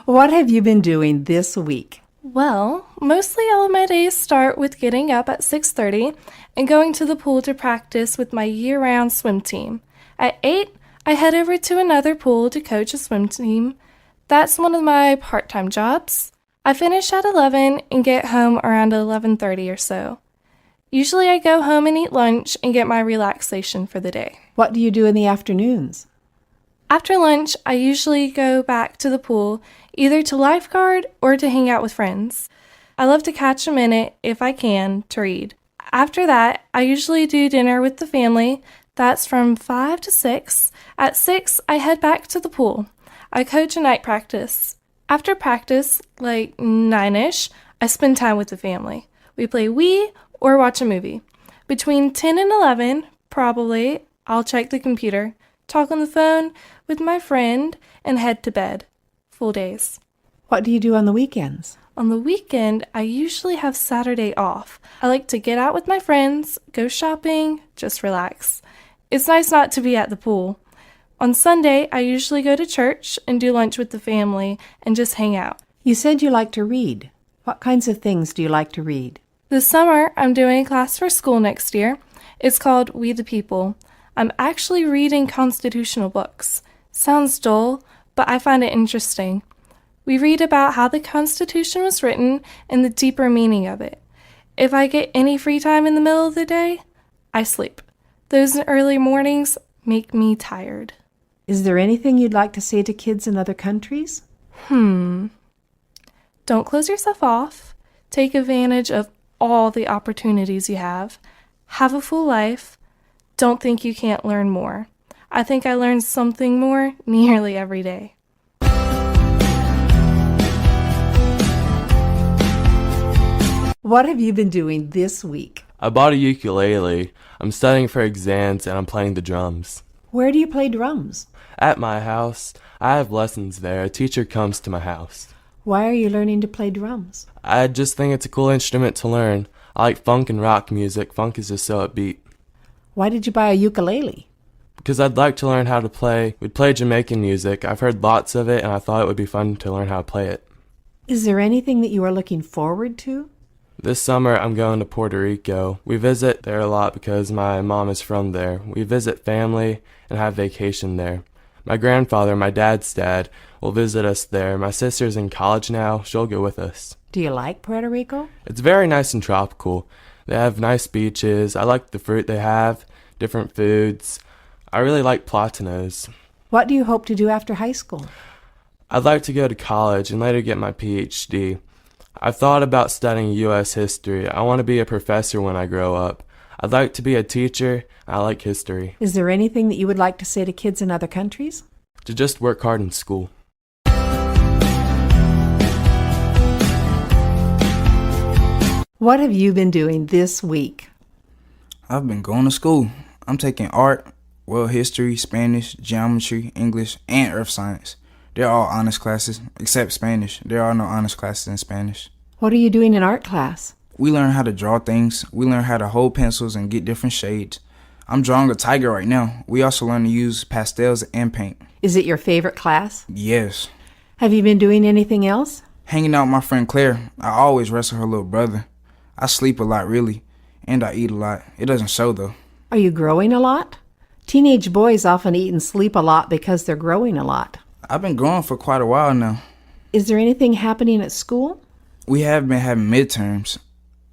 What have you been doing this week? Well, mostly all of my days start with getting up at 6:30 and going to the pool to practice with my year-round swim team. At 8, I head over to another pool to coach a swim team. That's one of my part-time jobs. I finish at 11 and get home around 11:30 or so. Usually I go home and eat lunch and get my relaxation for the day. What do you do in the afternoons? After lunch, I usually go back to the pool, either to lifeguard or to hang out with friends. I love to catch a minute, if I can, to read. After that, I usually do dinner with the family. That's from 5 to 6. At 6, I head back to the pool. I coach a night practice. After practice, like 9-ish, I spend time with the family. We play Wii or watch a movie. Between 10 and 11, probably, I'll check the computer, talk on the phone with my friend, and head to bed. Full days. What do you do on the weekends? On the weekend, I usually have Saturday off. I like to get out with my friends, go shopping, just relax. It's nice not to be at the pool. On Sunday, I usually go to church and do lunch with the family and just hang out. You said you like to read. What kinds of things do you like to read? This summer, I'm doing a class for school next year. It's called We the People. I'm actually reading constitutional books. Sounds dull, but I find it interesting. We read about how the Constitution was written and the deeper meaning of it. If I get any free time in the middle of the day, I sleep. Those early mornings make me tired. Is there anything you'd like to say to kids in other countries? Don't close yourself off. Take advantage of all the opportunities you have. Have a full life. Don't think you can't learn more. I think I learn something more nearly every day. What have you been doing this week? I bought a ukulele. I'm studying for exams and I'm playing the drums. Where do you play drums? At my house. I have lessons there. A teacher comes to my house. Why are you learning to play drums? I just think it's a cool instrument to learn. I like funk and rock music. Funk is just so upbeat. Why did you buy a ukulele? Because I'd like to learn how to play. We'd play Jamaican music. I've heard lots of it and I thought it would be fun to learn how to play it. Is there anything that you are looking forward to? This summer I'm going to Puerto Rico. We visit there a lot because my mom is from there. We visit family and have vacation there. My grandfather, my dad's dad, will visit us there. My sister's in college now. She'll go with us. Do you like Puerto Rico? It's very nice and tropical. They have nice beaches. I like the fruit they have, different foods. I really like platanos. What do you hope to do after high school? I'd like to go to college and later get my PhD. I've thought about studying U.S. history. I want to be a professor when I grow up. I'd like to be a teacher. I like history. Is there anything that you would like to say to kids in other countries? To just work hard in school. What have you been doing this week? I've been going to school. I'm taking art, world history, Spanish, geometry, English, and earth science. They're all honors classes, except Spanish. There are no honors classes in Spanish. What are you doing in art class? We learn how to draw things. We learn how to hold pencils and get different shades. I'm drawing a tiger right now. We also learn to use pastels and paint. Is it your favorite class? Yes. Have you been doing anything else? Hanging out with my friend Claire. I always wrestle her little brother. I sleep a lot, really, and I eat a lot. It doesn't show, though. Are you growing a lot? Teenage boys often eat and sleep a lot because they're growing a lot. I've been growing for quite a while now. Is there anything happening at school? We have been having midterms.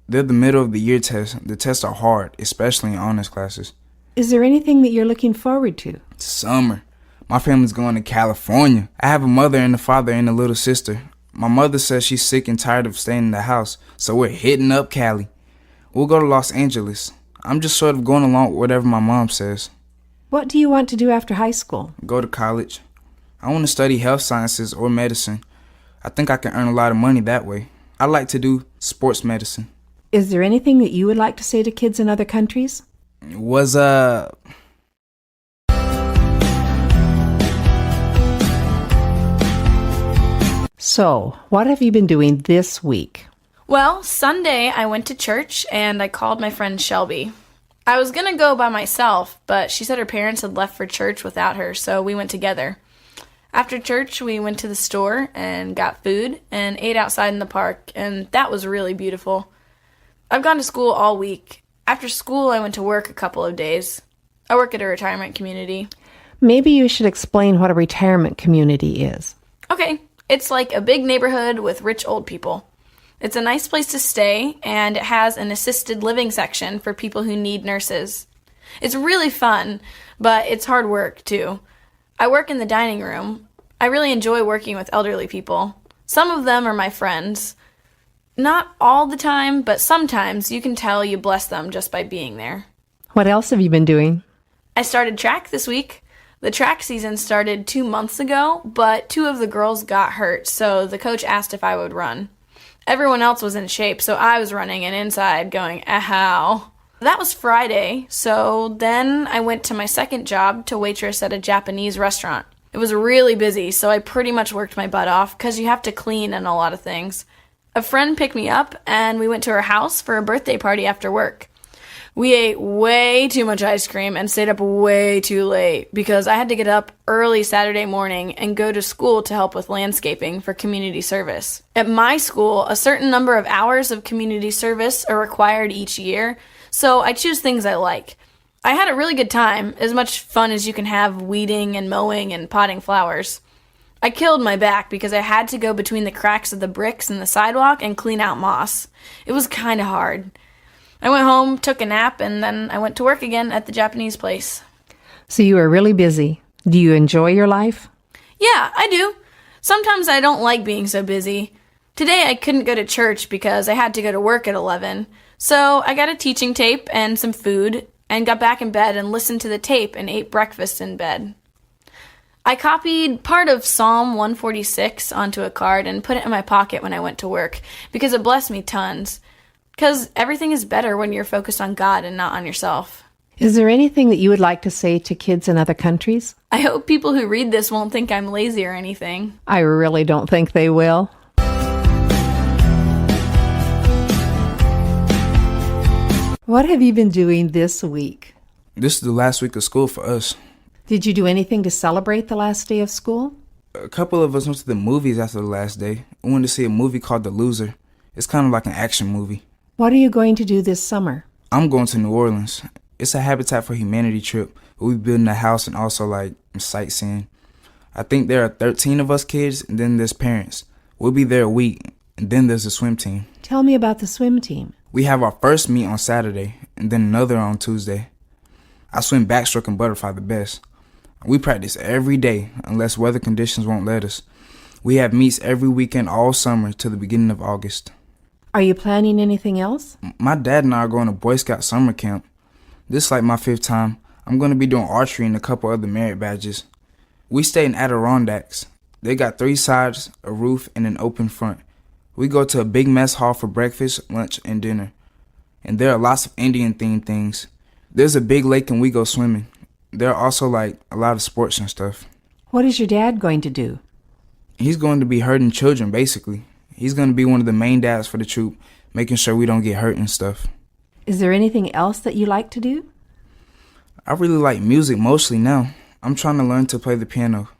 They're the middle of the year tests. The tests are hard, especially in honors classes. Is there anything that you're looking forward to? Summer. My family's going to California. I have a mother and a father and a little sister. My mother says she's sick and tired of staying in the house, so we're hitting up Cali. We'll go to Los Angeles. I'm just sort of going along with whatever my mom says. What do you want to do after high school? Go to college. I want to study health sciences or medicine. I think I can earn a lot of money that way. I like to do sports medicine. Is there anything that you would like to say to kids in other countries? What's up? So, what have you been doing this week? Well, Sunday I went to church and I called my friend Shelby. I was going to go by myself, but she said her parents had left for church without her, so we went together. After church, we went to the store and got food and ate outside in the park, and that was really beautiful. I've gone to school all week. After school, I went to work a couple of days. I work at a retirement community. Maybe you should explain what a retirement community is. Okay, it's like a big neighborhood with rich old people. It's a nice place to stay, and it has an assisted living section for people who need nurses. It's really fun, but it's hard work, too. I work in the dining room. I really enjoy working with elderly people. Some of them are my friends. Not all the time, but sometimes you can tell you bless them just by being there. What else have you been doing? I started track this week. The track season started 2 months ago, but 2 of the girls got hurt, so the coach asked if I would run. Everyone else was in shape, so I was running and inside going, ow. That was Friday, so then I went to my second job to waitress at a Japanese restaurant. It was really busy, so I pretty much worked my butt off because you have to clean and a lot of things. A friend picked me up, and we went to her house for a birthday party after work. We ate way too much ice cream and stayed up way too late because I had to get up early Saturday morning and go to school to help with landscaping for community service. At my school, a certain number of hours of community service are required each year, so I choose things I like. I had a really good time, as much fun as you can have weeding and mowing and potting flowers. I killed my back because I had to go between the cracks of the bricks in the sidewalk and clean out moss. It was kind of hard. I went home, took a nap, and then I went to work again at the Japanese place. So you were really busy. Do you enjoy your life? Yeah, I do. Sometimes I don't like being so busy. Today I couldn't go to church because I had to go to work at 11. So I got a teaching tape and some food and got back in bed and listened to the tape and ate breakfast in bed. I copied part of Psalm 146 onto a card and put it in my pocket when I went to work because it blessed me tons. Because everything is better when you're focused on God and not on yourself. Is there anything that you would like to say to kids in other countries? I hope people who read this won't think I'm lazy or anything. I really don't think they will. What have you been doing this week? This is the last week of school for us. Did you do anything to celebrate the last day of school? A couple of us went to the movies after the last day. We went to see a movie called The Loser. It's kind of like an action movie. What are you going to do this summer? I'm going to New Orleans. It's a Habitat for Humanity trip. We'll be building a house and also sightseeing. I think there are 13 of us kids and then there's parents. We'll be there a week and then there's a swim team. Tell me about the swim team. We have our first meet on Saturday and then another on Tuesday. I swim backstroke and butterfly the best. We practice every day unless weather conditions won't let us. We have meets every weekend all summer to the beginning of August. Are you planning anything else? My dad and I are going to Boy Scout summer camp. This is like my 5th time. I'm going to be doing archery and a couple other merit badges. We stay in Adirondacks. They got 3 sides, a roof, and an open front. We go to a big mess hall for breakfast, lunch, and dinner. And there are lots of Indian-themed things. There's a big lake and we go swimming. There are also, a lot of sports and stuff. What is your dad going to do? He's going to be hurting children, basically. He's going to be one of the main dads for the troop, making sure we don't get hurt and stuff. Is there anything else that you like to do? I really like music mostly now. I'm trying to learn to play the piano.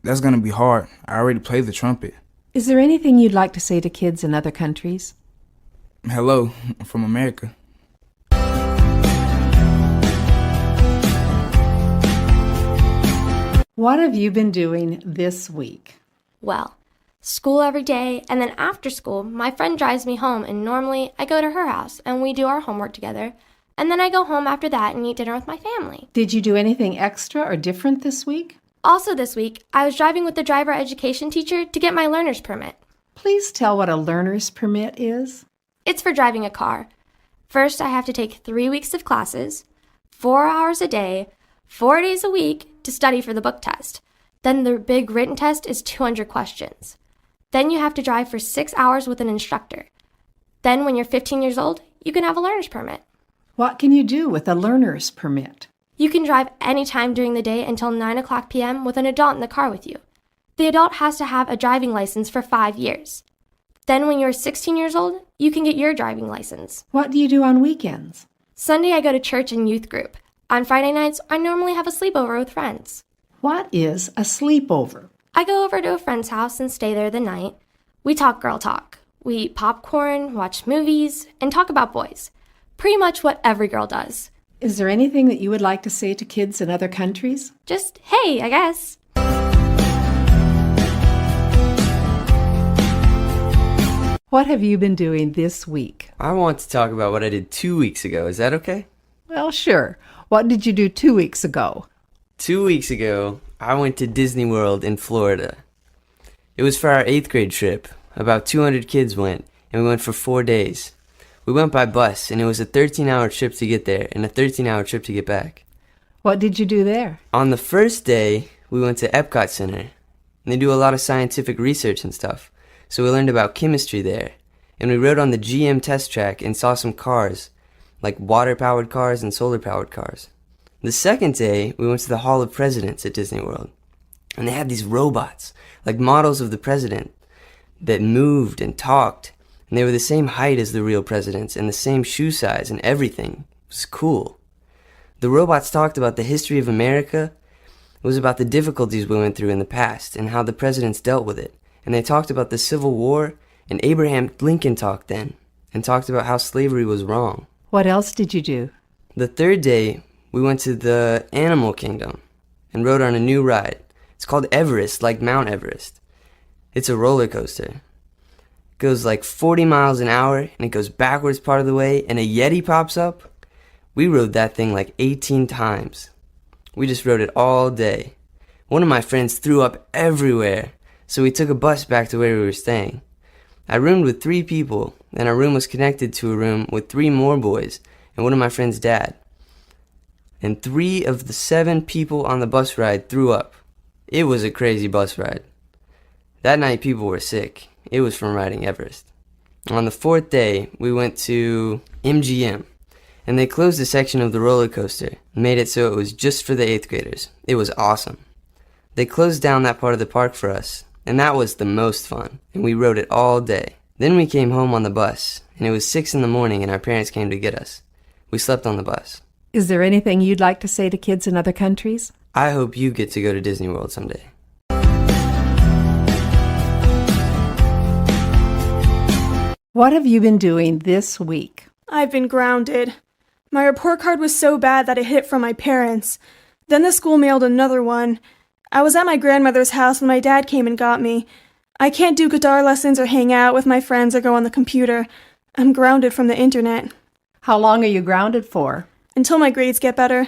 That's going to be hard. I already play the trumpet. Is there anything you'd like to say to kids in other countries? Hello, from America. What have you been doing this week? Well, school every day, and then after school, my friend drives me home, and normally I go to her house, and we do our homework together, and then I go home after that and eat dinner with my family. Did you do anything extra or different this week? Also this week, I was driving with the driver education teacher to get my learner's permit. Please tell what a learner's permit is. It's for driving a car. First, I have to take 3 weeks of classes, 4 hours a day, 4 days a week to study for the book test. Then the big written test is 200 questions. Then you have to drive for 6 hours with an instructor. Then when you're 15 years old, you can have a learner's permit. What can you do with a learner's permit? You can drive any time during the day until 9 o'clock p.m. with an adult in the car with you. The adult has to have a driving license for 5 years. Then when you're 16 years old, you can get your driving license. What do you do on weekends? Sunday, I go to church and youth group. On Friday nights, I normally have a sleepover with friends. What is a sleepover? I go over to a friend's house and stay there the night. We talk girl talk. We eat popcorn, watch movies, and talk about boys. Pretty much what every girl does. Is there anything that you would like to say to kids in other countries? Just, hey, I guess. What have you been doing this week? I want to talk about what I did 2 weeks ago. Is that okay? Well, sure. What did you do 2 weeks ago? 2 weeks ago, I went to Disney World in Florida. It was for our 8th grade trip. About 200 kids went, and we went for 4 days. We went by bus, and it was a 13-hour trip to get there and a 13-hour trip to get back. What did you do there? On the first day, we went to Epcot Center, and they do a lot of scientific research and stuff. So we learned about chemistry there, and we rode on the GM test track and saw some cars, like water-powered cars and solar-powered cars. The second day, we went to the Hall of Presidents at Disney World, and they had these robots, like models of the president, that moved and talked, and they were the same height as the real presidents and the same shoe size and everything. It was cool. The robots talked about the history of America. It was about the difficulties we went through in the past and how the presidents dealt with it. And they talked about the Civil War, and Abraham Lincoln talked then, and talked about how slavery was wrong. What else did you do? The third day, we went to the Animal Kingdom and rode on a new ride. It's called Everest, like Mount Everest. It's a roller coaster. It goes like 40 miles an hour, and it goes backwards part of the way, and a Yeti pops up. We rode that thing like 18 times. We just rode it all day. One of my friends threw up everywhere. So we took a bus back to where we were staying. I roomed with 3 people, and our room was connected to a room with 3 more boys and one of my friend's dad. And 3 of the 7 people on the bus ride threw up. It was a crazy bus ride. That night people were sick. It was from riding Everest. On the 4th day, we went to MGM, and they closed a section of the roller coaster and made it so it was just for the 8th graders. It was awesome. They closed down that part of the park for us, and that was the most fun, and we rode it all day. Then we came home on the bus, and it was 6 in the morning, and our parents came to get us. We slept on the bus. Is there anything you'd like to say to kids in other countries? I hope you get to go to Disney World someday. What have you been doing this week? I've been grounded. My report card was so bad that it hid from my parents. Then the school mailed another one. I was at my grandmother's house when my dad came and got me. I can't do guitar lessons or hang out with my friends or go on the computer. I'm grounded from the internet. How long are you grounded for? Until my grades get better.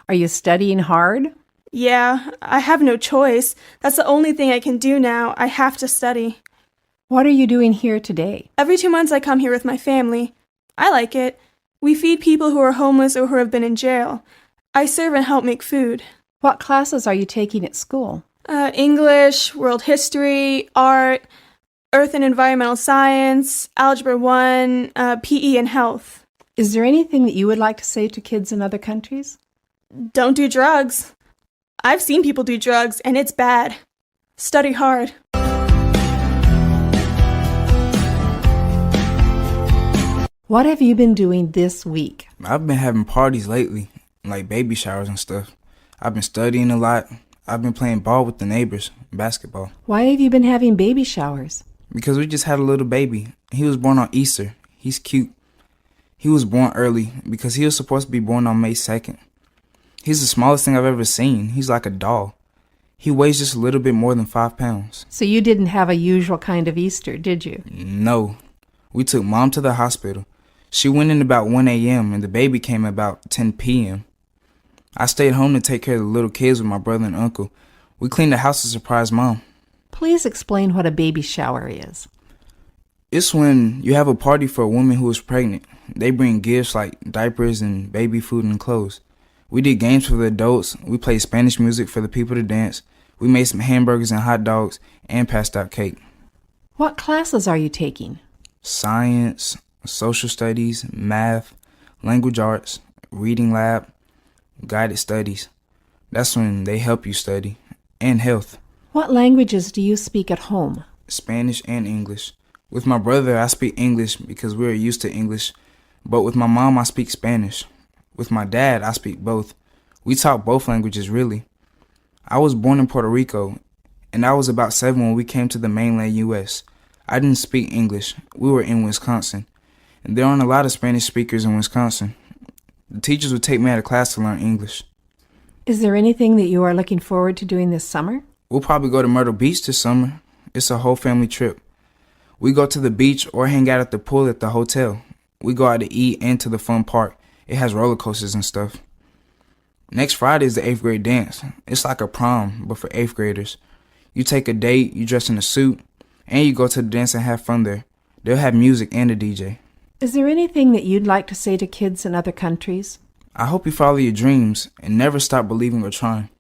Are you studying hard? Yeah, I have no choice. That's the only thing I can do now. I have to study. What are you doing here today? Every 2 months I come here with my family. I like it. We feed people who are homeless or who have been in jail. I serve and help make food. What classes are you taking at school? English, world history, art. Earth and Environmental Science, Algebra 1, PE, and Health. Is there anything that you would like to say to kids in other countries? Don't do drugs. I've seen people do drugs, and it's bad. Study hard. What have you been doing this week? I've been having parties lately, like baby showers and stuff. I've been studying a lot. I've been playing ball with the neighbors, basketball. Why have you been having baby showers? Because we just had a little baby. He was born on Easter. He's cute. He was born early because he was supposed to be born on May 2nd. He's the smallest thing I've ever seen. He's like a doll. He weighs just a little bit more than 5 pounds. So you didn't have a usual kind of Easter, did you? No. We took Mom to the hospital. She went in about 1 a.m. and the baby came about 10 p.m. I stayed home to take care of the little kids with my brother and uncle. We cleaned the house to surprise Mom. Please explain what a baby shower is. It's when you have a party for a woman who is pregnant. They bring gifts like diapers and baby food and clothes. We did games for the adults. We played Spanish music for the people to dance. We made some hamburgers and hot dogs and passed out cake. What classes are you taking? Science, social studies, math, language arts, reading lab, guided studies. That's when they help you study. And health. What languages do you speak at home? Spanish and English. With my brother, I speak English because we're used to English. But with my mom, I speak Spanish. With my dad, I speak both. We talk both languages, really. I was born in Puerto Rico, and I was about 7 when we came to the mainland U.S. I didn't speak English. We were in Wisconsin, and there aren't a lot of Spanish speakers in Wisconsin. The teachers would take me out of class to learn English. Is there anything that you are looking forward to doing this summer? We'll probably go to Myrtle Beach this summer. It's a whole family trip. We go to the beach or hang out at the pool at the hotel. We go out to eat and to the fun park. It has roller coasters and stuff. Next Friday is the 8th grade dance. It's like a prom, but for 8th graders. You take a date, you dress in a suit, and you go to the dance and have fun there. They'll have music and a DJ. Is there anything that you'd like to say to kids in other countries? I hope you follow your dreams and never stop believing or trying.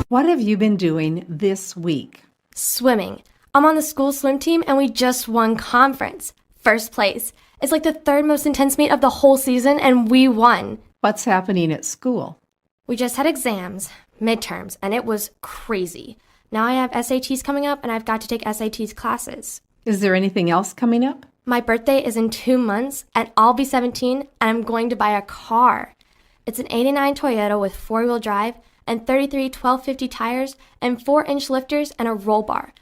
What have you been doing this week? Swimming. I'm on the school swim team and we just won conference. First place. It's like the 3rd most intense meet of the whole season and we won. What's happening at school? We just had exams, midterms, and it was crazy. Now I have SATs coming up and I've got to take SATs classes. Is there anything else coming up? My birthday is in 2 months and I'll be 17 and I'm going to buy a car. It's an 89 Toyota with 4-wheel drive and 33 1250 tires and 4-inch lifters and a roll bar.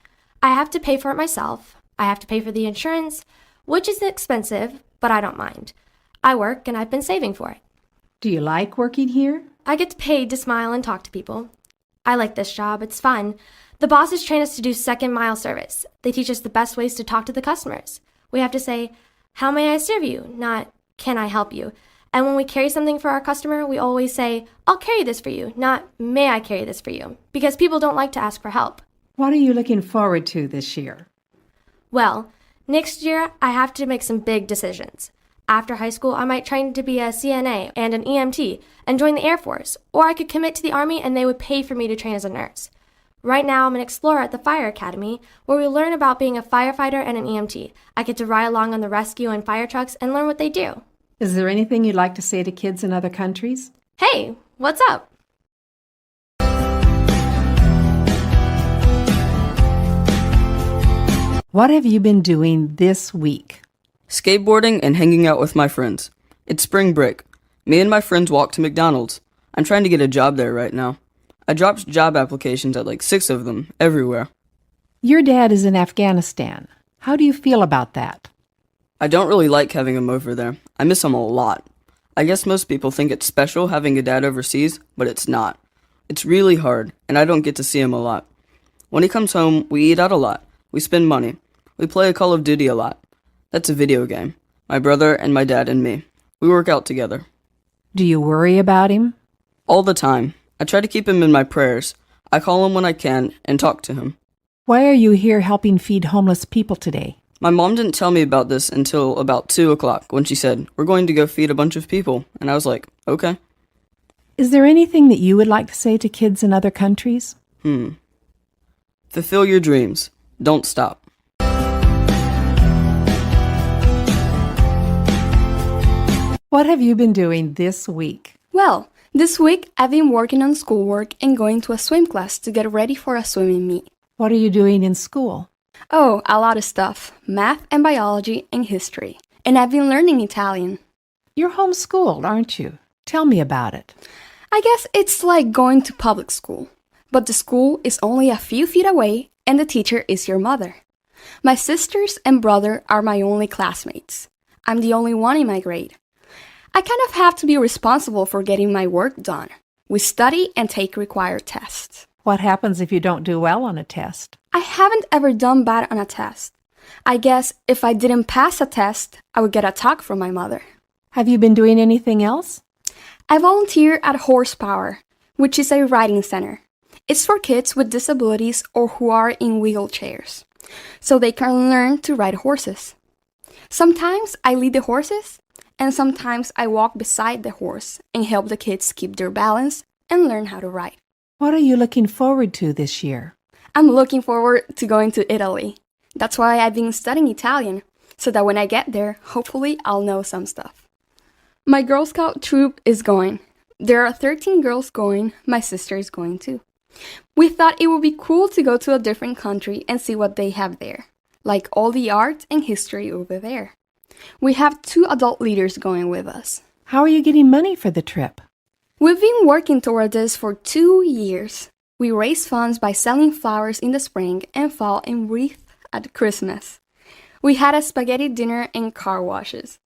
I have to pay for it myself. I have to pay for the insurance, which is expensive, but I don't mind. I work and I've been saving for it. Do you like working here? I get paid to smile and talk to people. I like this job. It's fun. The bosses train us to do second mile service. They teach us the best ways to talk to the customers. We have to say, "How may I serve you?" not "Can I help you?" And when we carry something for our customer, we always say, "I'll carry this for you," not "May I carry this for you?" because people don't like to ask for help. What are you looking forward to this year? Well, next year I have to make some big decisions. After high school, I might train to be a CNA and an EMT and join the Air Force, or I could commit to the Army and they would pay for me to train as a nurse. Right now, I'm an explorer at the Fire Academy, where we learn about being a firefighter and an EMT. I get to ride along on the rescue and fire trucks and learn what they do. Is there anything you'd like to say to kids in other countries? Hey, what's up? What have you been doing this week? Skateboarding and hanging out with my friends. It's spring break. Me and my friends walk to McDonald's. I'm trying to get a job there right now. I dropped job applications at like 6 of them, everywhere. Your dad is in Afghanistan. How do you feel about that? I don't really like having him over there. I miss him a lot. I guess most people think it's special having a dad overseas, but it's not. It's really hard, and I don't get to see him a lot. When he comes home, we eat out a lot. We spend money. We play Call of Duty a lot. That's a video game. My brother and my dad and me. We work out together. Do you worry about him? All the time. I try to keep him in my prayers. I call him when I can and talk to him. Why are you here helping feed homeless people today? My mom didn't tell me about this until about 2 o'clock when she said, "We're going to go feed a bunch of people." And I was like, okay. Is there anything that you would like to say to kids in other countries? Fulfill your dreams. Don't stop. What have you been doing this week? Well, this week I've been working on schoolwork and going to a swim class to get ready for a swimming meet. What are you doing in school? Oh, a lot of stuff. Math and biology and history. And I've been learning Italian. You're homeschooled, aren't you? Tell me about it. I guess it's like going to public school. But the school is only a few feet away and the teacher is your mother. My sisters and brother are my only classmates. I'm the only one in my grade. I kind of have to be responsible for getting my work done. We study and take required tests. What happens if you don't do well on a test? I haven't ever done bad on a test. I guess if I didn't pass a test, I would get a talk from my mother. Have you been doing anything else? I volunteer at Horsepower, which is a riding center. It's for kids with disabilities or who are in wheelchairs, so they can learn to ride horses. Sometimes I lead the horses, and sometimes I walk beside the horse and help the kids keep their balance and learn how to ride. What are you looking forward to this year? I'm looking forward to going to Italy. That's why I've been studying Italian, so that when I get there, hopefully I'll know some stuff. My Girl Scout troop is going. There are 13 girls going. My sister is going too. We thought it would be cool to go to a different country and see what they have there, like all the art and history over there. We have 2 adult leaders going with us. How are you getting money for the trip? We've been working toward this for 2 years. We raise funds by selling flowers in the spring and fall and wreaths at Christmas. We had a spaghetti dinner and car washes.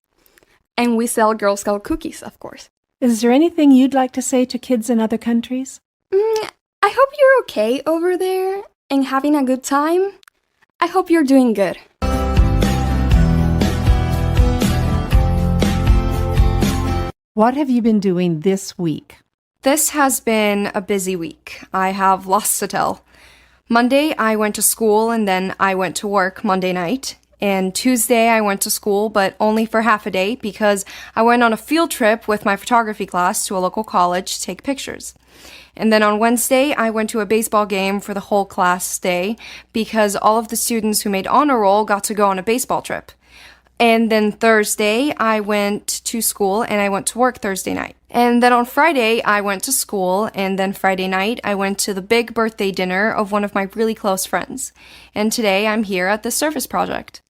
And we sell Girl Scout cookies, of course. Is there anything you'd like to say to kids in other countries? I hope you're okay over there and having a good time. I hope you're doing good. What have you been doing this week? This has been a busy week. I have lots to tell. Monday, I went to school and then I went to work Monday night. And Tuesday, I went to school, but only for half a day because I went on a field trip with my photography class to a local college to take pictures. And then on Wednesday, I went to a baseball game for the whole class day because all of the students who made honor roll got to go on a baseball trip. And then Thursday, I went to school and I went to work Thursday night. And then on Friday, I went to school, and then Friday night, I went to the big birthday dinner of one of my really close friends. And today, I'm here at the service project.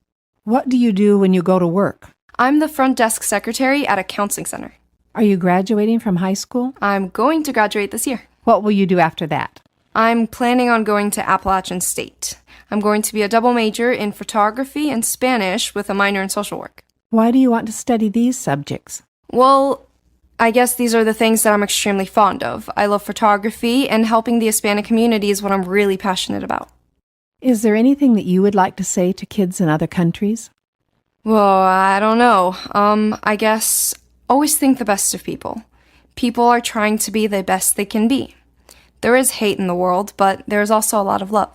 What do you do when you go to work? I'm the front desk secretary at a counseling center. Are you graduating from high school? I'm going to graduate this year. What will you do after that? I'm planning on going to Appalachian State. I'm going to be a double major in photography and Spanish with a minor in social work. Why do you want to study these subjects? Well, I guess these are the things that I'm extremely fond of. I love photography, and helping the Hispanic community is what I'm really passionate about. Is there anything that you would like to say to kids in other countries? Well, I don't know. I guess always think the best of people. People are trying to be the best they can be. There is hate in the world, but there is also a lot of love.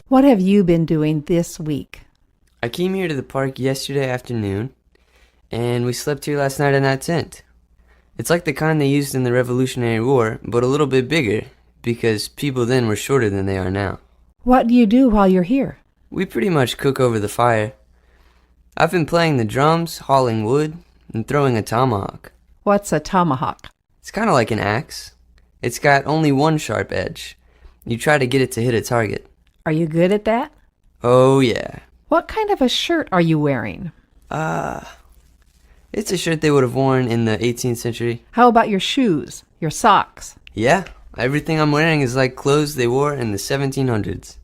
What have you been doing this week? I came here to the park yesterday afternoon, and we slept here last night in that tent. It's like the kind they used in the Revolutionary War, but a little bit bigger, because people then were shorter than they are now. What do you do while you're here? We pretty much cook over the fire. I've been playing the drums, hauling wood, and throwing a tomahawk. What's a tomahawk? It's kind of like an axe. It's got only one sharp edge. You try to get it to hit a target. Are you good at that? Oh, yeah. What kind of a shirt are you wearing? It's a shirt they would have worn in the 18th century. How about your shoes, your socks? Yeah, everything I'm wearing is like clothes they wore in the 1700s.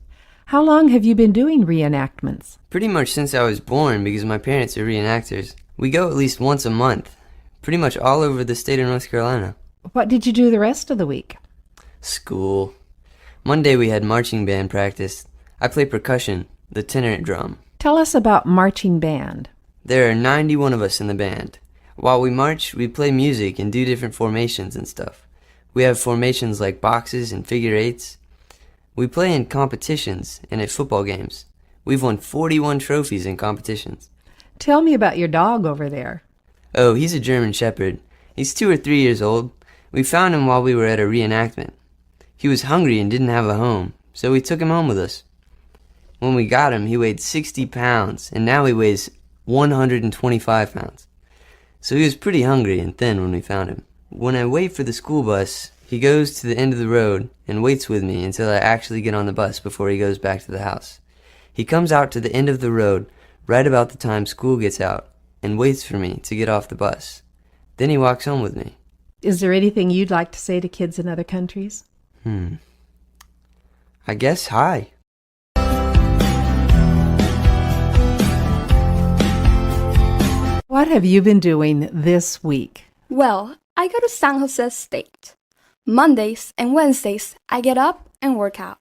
How long have you been doing reenactments? Pretty much since I was born, because my parents are reenactors. We go at least once a month, pretty much all over the state of North Carolina. What did you do the rest of the week? School. Monday we had marching band practice. I play percussion, the tenor drum. Tell us about marching band. There are 91 of us in the band. While we march, we play music and do different formations and stuff. We have formations like boxes and figure eights. We play in competitions and at football games. We've won 41 trophies in competitions. Tell me about your dog over there. Oh, he's a German Shepherd. He's 2 or 3 years old. We found him while we were at a reenactment. He was hungry and didn't have a home, so we took him home with us. When we got him, he weighed 60 pounds, and now he weighs 125 pounds. So he was pretty hungry and thin when we found him. When I wait for the school bus, he goes to the end of the road and waits with me until I actually get on the bus before he goes back to the house. He comes out to the end of the road right about the time school gets out and waits for me to get off the bus. Then he walks home with me. Is there anything you'd like to say to kids in other countries? I guess hi. What have you been doing this week? Well, I go to San Jose State. Mondays and Wednesdays, I get up and work out,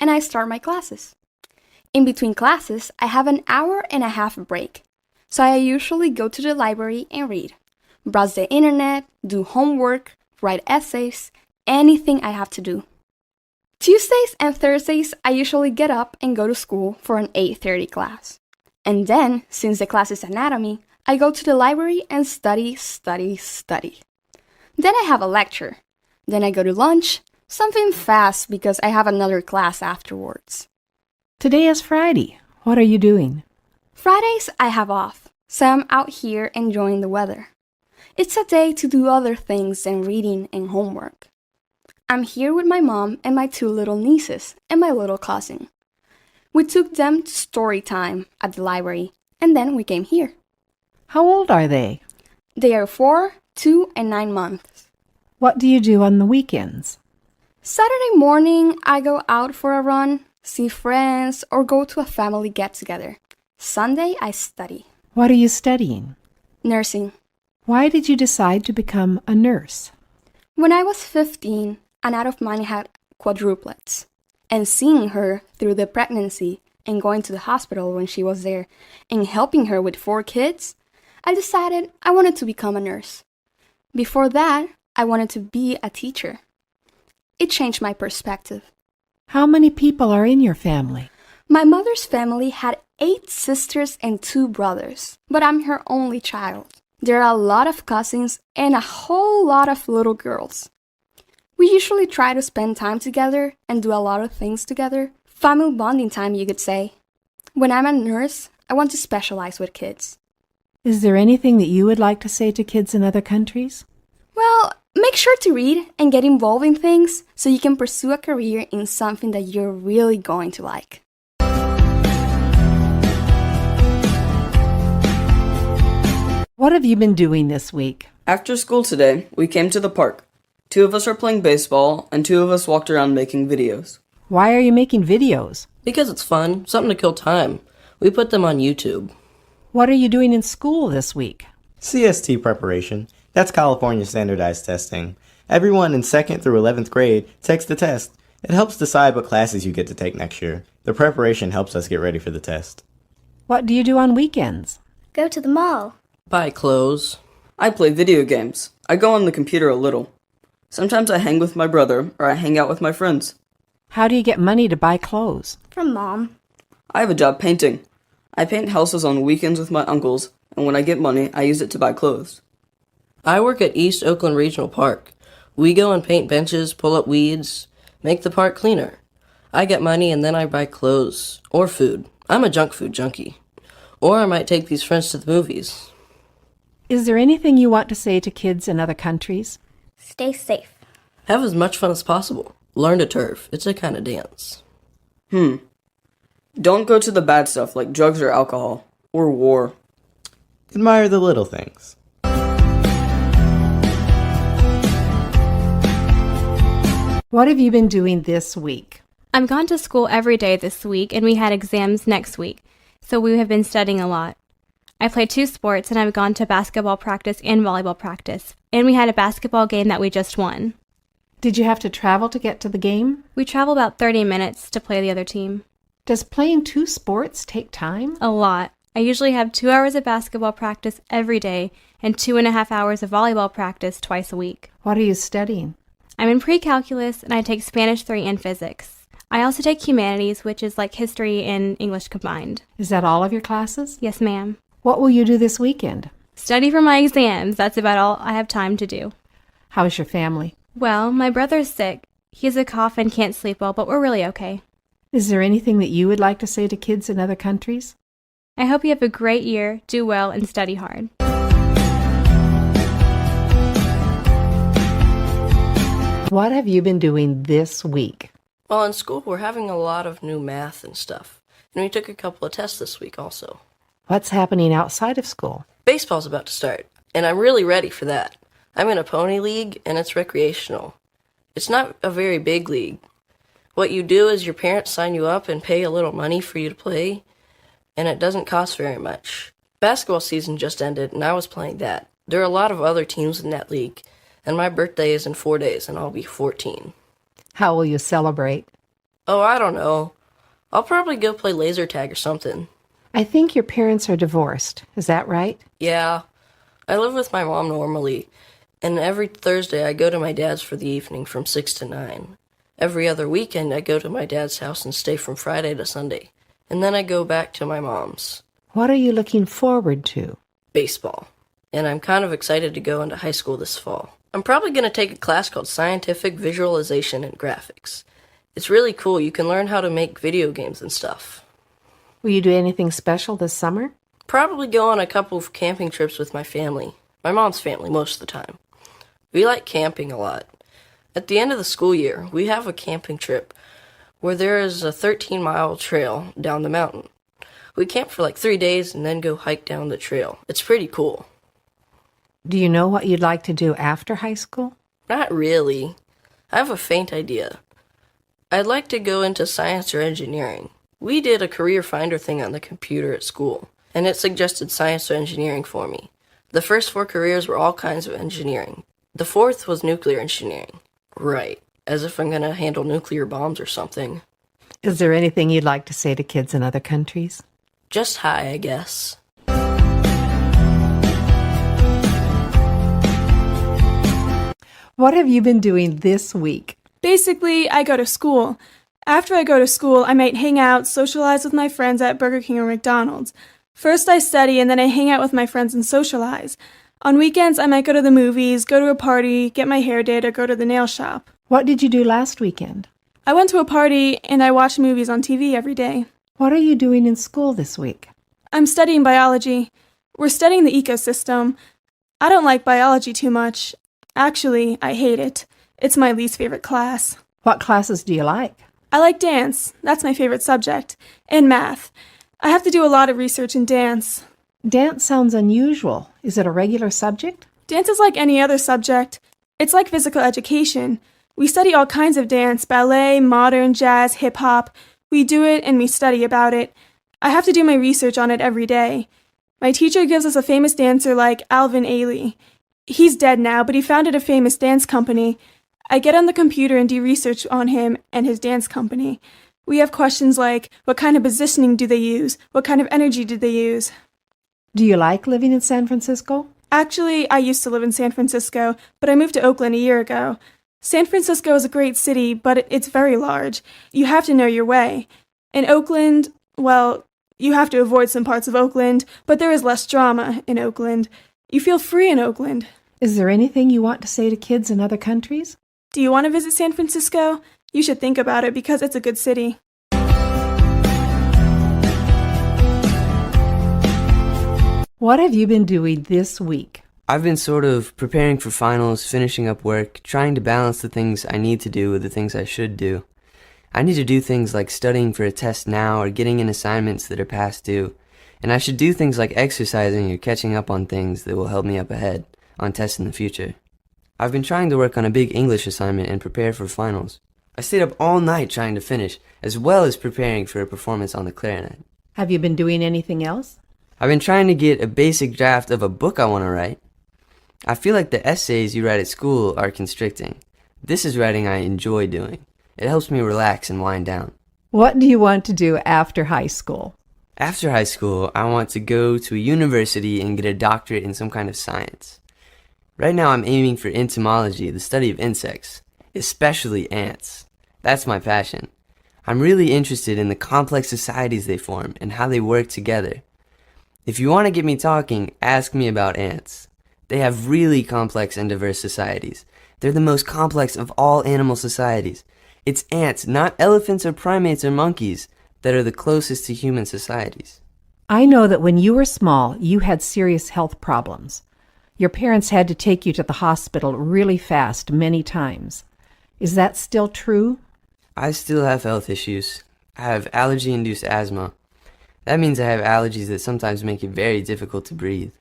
and I start my classes. In between classes, I have an hour and a half break, so I usually go to the library and read, browse the internet, do homework, write essays, anything I have to do. Tuesdays and Thursdays, I usually get up and go to school for an 8:30 class. And then, since the class is anatomy, I go to the library and study. Then I have a lecture. Then I go to lunch, something fast because I have another class afterwards. Today is Friday. What are you doing? Fridays I have off, so I'm out here enjoying the weather. It's a day to do other things than reading and homework. I'm here with my mom and my 2 little nieces and my little cousin. We took them to story time at the library, and then we came here. How old are they? They are 4, 2, and 9 months. What do you do on the weekends? Saturday morning, I go out for a run, see friends, or go to a family get-together. Sunday, I study. What are you studying? Nursing. Why did you decide to become a nurse? When I was 15, an aunt of mine had quadruplets. And seeing her through the pregnancy and going to the hospital when she was there and helping her with 4 kids, I decided I wanted to become a nurse. Before that, I wanted to be a teacher. It changed my perspective. How many people are in your family? My mother's family had 8 sisters and 2 brothers, but I'm her only child. There are a lot of cousins and a whole lot of little girls. We usually try to spend time together and do a lot of things together. Family bonding time, you could say. When I'm a nurse, I want to specialize with kids. Is there anything that you would like to say to kids in other countries? Well, make sure to read and get involved in things so you can pursue a career in something that you're really going to like. What have you been doing this week? After school today, we came to the park. 2 of us are playing baseball, and 2 of us walked around making videos. Why are you making videos? Because it's fun, something to kill time. We put them on YouTube. What are you doing in school this week? CST preparation. That's California standardized testing. Everyone in 2nd through 11th grade takes the test. It helps decide what classes you get to take next year. The preparation helps us get ready for the test. What do you do on weekends? Go to the mall. Buy clothes. I play video games. I go on the computer a little. Sometimes I hang with my brother, or I hang out with my friends. How do you get money to buy clothes? From Mom. I have a job painting. I paint houses on weekends with my uncles, and when I get money, I use it to buy clothes. I work at East Oakland Regional Park. We go and paint benches, pull up weeds, make the park cleaner. I get money and then I buy clothes or food. I'm a junk food junkie. Or I might take these friends to the movies. Is there anything you want to say to kids in other countries? Stay safe. Have as much fun as possible. Learn to turf. It's a kind of dance. Don't go to the bad stuff like drugs or alcohol, or war. Admire the little things. What have you been doing this week? I'm gone to school every day this week, and we had exams next week, so we have been studying a lot. I play 2 sports, and I've gone to basketball practice and volleyball practice, and we had a basketball game that we just won. Did you have to travel to get to the game? We travel about 30 minutes to play the other team. Does playing 2 sports take time? A lot. I usually have 2 hours of basketball practice every day and 2.5 hours of volleyball practice twice a week. What are you studying? I'm in pre-calculus, and I take Spanish 3 and physics. I also take humanities, which is like history and English combined. Is that all of your classes? Yes, ma'am. What will you do this weekend? Study for my exams. That's about all I have time to do. How's your family? Well, my brother's sick. He has a cough and can't sleep well, but we're really okay. Is there anything that you would like to say to kids in other countries? I hope you have a great year, do well, and study hard. What have you been doing this week? Well, in school, we're having a lot of new math and stuff. And we took a couple of tests this week also. What's happening outside of school? Baseball's about to start, and I'm really ready for that. I'm in a pony league, and it's recreational. It's not a very big league. What you do is your parents sign you up and pay a little money for you to play, and it doesn't cost very much. Basketball season just ended, and I was playing that. There are a lot of other teams in that league, and my birthday is in 4 days, and I'll be 14. How will you celebrate? Oh, I don't know. I'll probably go play laser tag or something. I think your parents are divorced. Is that right? Yeah. I live with my mom normally, and every Thursday I go to my dad's for the evening from 6 to 9. Every other weekend I go to my dad's house and stay from Friday to Sunday, and then I go back to my mom's. What are you looking forward to? Baseball. And I'm kind of excited to go into high school this fall. I'm probably going to take a class called Scientific Visualization and Graphics. It's really cool. You can learn how to make video games and stuff. Will you do anything special this summer? Probably go on a couple of camping trips with my family. My mom's family most of the time. We like camping a lot. At the end of the school year, we have a camping trip where there is a 13-mile trail down the mountain. We camp for like 3 days and then go hike down the trail. It's pretty cool. Do you know what you'd like to do after high school? Not really. I have a faint idea. I'd like to go into science or engineering. We did a career finder thing on the computer at school, and it suggested science or engineering for me. The first 4 careers were all kinds of engineering. The 4th was nuclear engineering. Right, as if I'm going to handle nuclear bombs or something. Is there anything you'd like to say to kids in other countries? Just hi, I guess. What have you been doing this week? Basically, I go to school. After I go to school, I might hang out, socialize with my friends at Burger King or McDonald's. First I study, and then I hang out with my friends and socialize. On weekends, I might go to the movies, go to a party, get my hair did, or go to the nail shop. What did you do last weekend? I went to a party, and I watched movies on TV every day. What are you doing in school this week? I'm studying biology. We're studying the ecosystem. I don't like biology too much. Actually, I hate it. It's my least favorite class. What classes do you like? I like dance. That's my favorite subject. And math. I have to do a lot of research in dance. Dance sounds unusual. Is it a regular subject? Dance is like any other subject. It's like physical education. We study all kinds of dance, ballet, modern, jazz, hip-hop. We do it and we study about it. I have to do my research on it every day. My teacher gives us a famous dancer like Alvin Ailey. He's dead now, but he founded a famous dance company. I get on the computer and do research on him and his dance company. We have questions like, what kind of positioning do they use? What kind of energy do they use? Do you like living in San Francisco? Actually, I used to live in San Francisco, but I moved to Oakland a year ago. San Francisco is a great city, but it's very large. You have to know your way. In Oakland, well, you have to avoid some parts of Oakland, but there is less drama in Oakland. You feel free in Oakland. Is there anything you want to say to kids in other countries? Do you want to visit San Francisco? You should think about it because it's a good city. What have you been doing this week? I've been sort of preparing for finals, finishing up work, trying to balance the things I need to do with the things I should do. I need to do things like studying for a test now or getting in assignments that are past due. And I should do things like exercising or catching up on things that will help me up ahead on tests in the future. I've been trying to work on a big English assignment and prepare for finals. I stayed up all night trying to finish, as well as preparing for a performance on the clarinet. Have you been doing anything else? I've been trying to get a basic draft of a book I want to write. I feel like the essays you write at school are constricting. This is writing I enjoy doing. It helps me relax and wind down. What do you want to do after high school? After high school, I want to go to a university and get a doctorate in some kind of science. Right now I'm aiming for entomology, the study of insects, especially ants. That's my passion. I'm really interested in the complex societies they form and how they work together. If you want to get me talking, ask me about ants. They have really complex and diverse societies. They're the most complex of all animal societies. It's ants, not elephants or primates or monkeys, that are the closest to human societies. I know that when you were small, you had serious health problems. Your parents had to take you to the hospital really fast many times. Is that still true? I still have health issues. I have allergy-induced asthma. That means I have allergies that sometimes make it very difficult to breathe.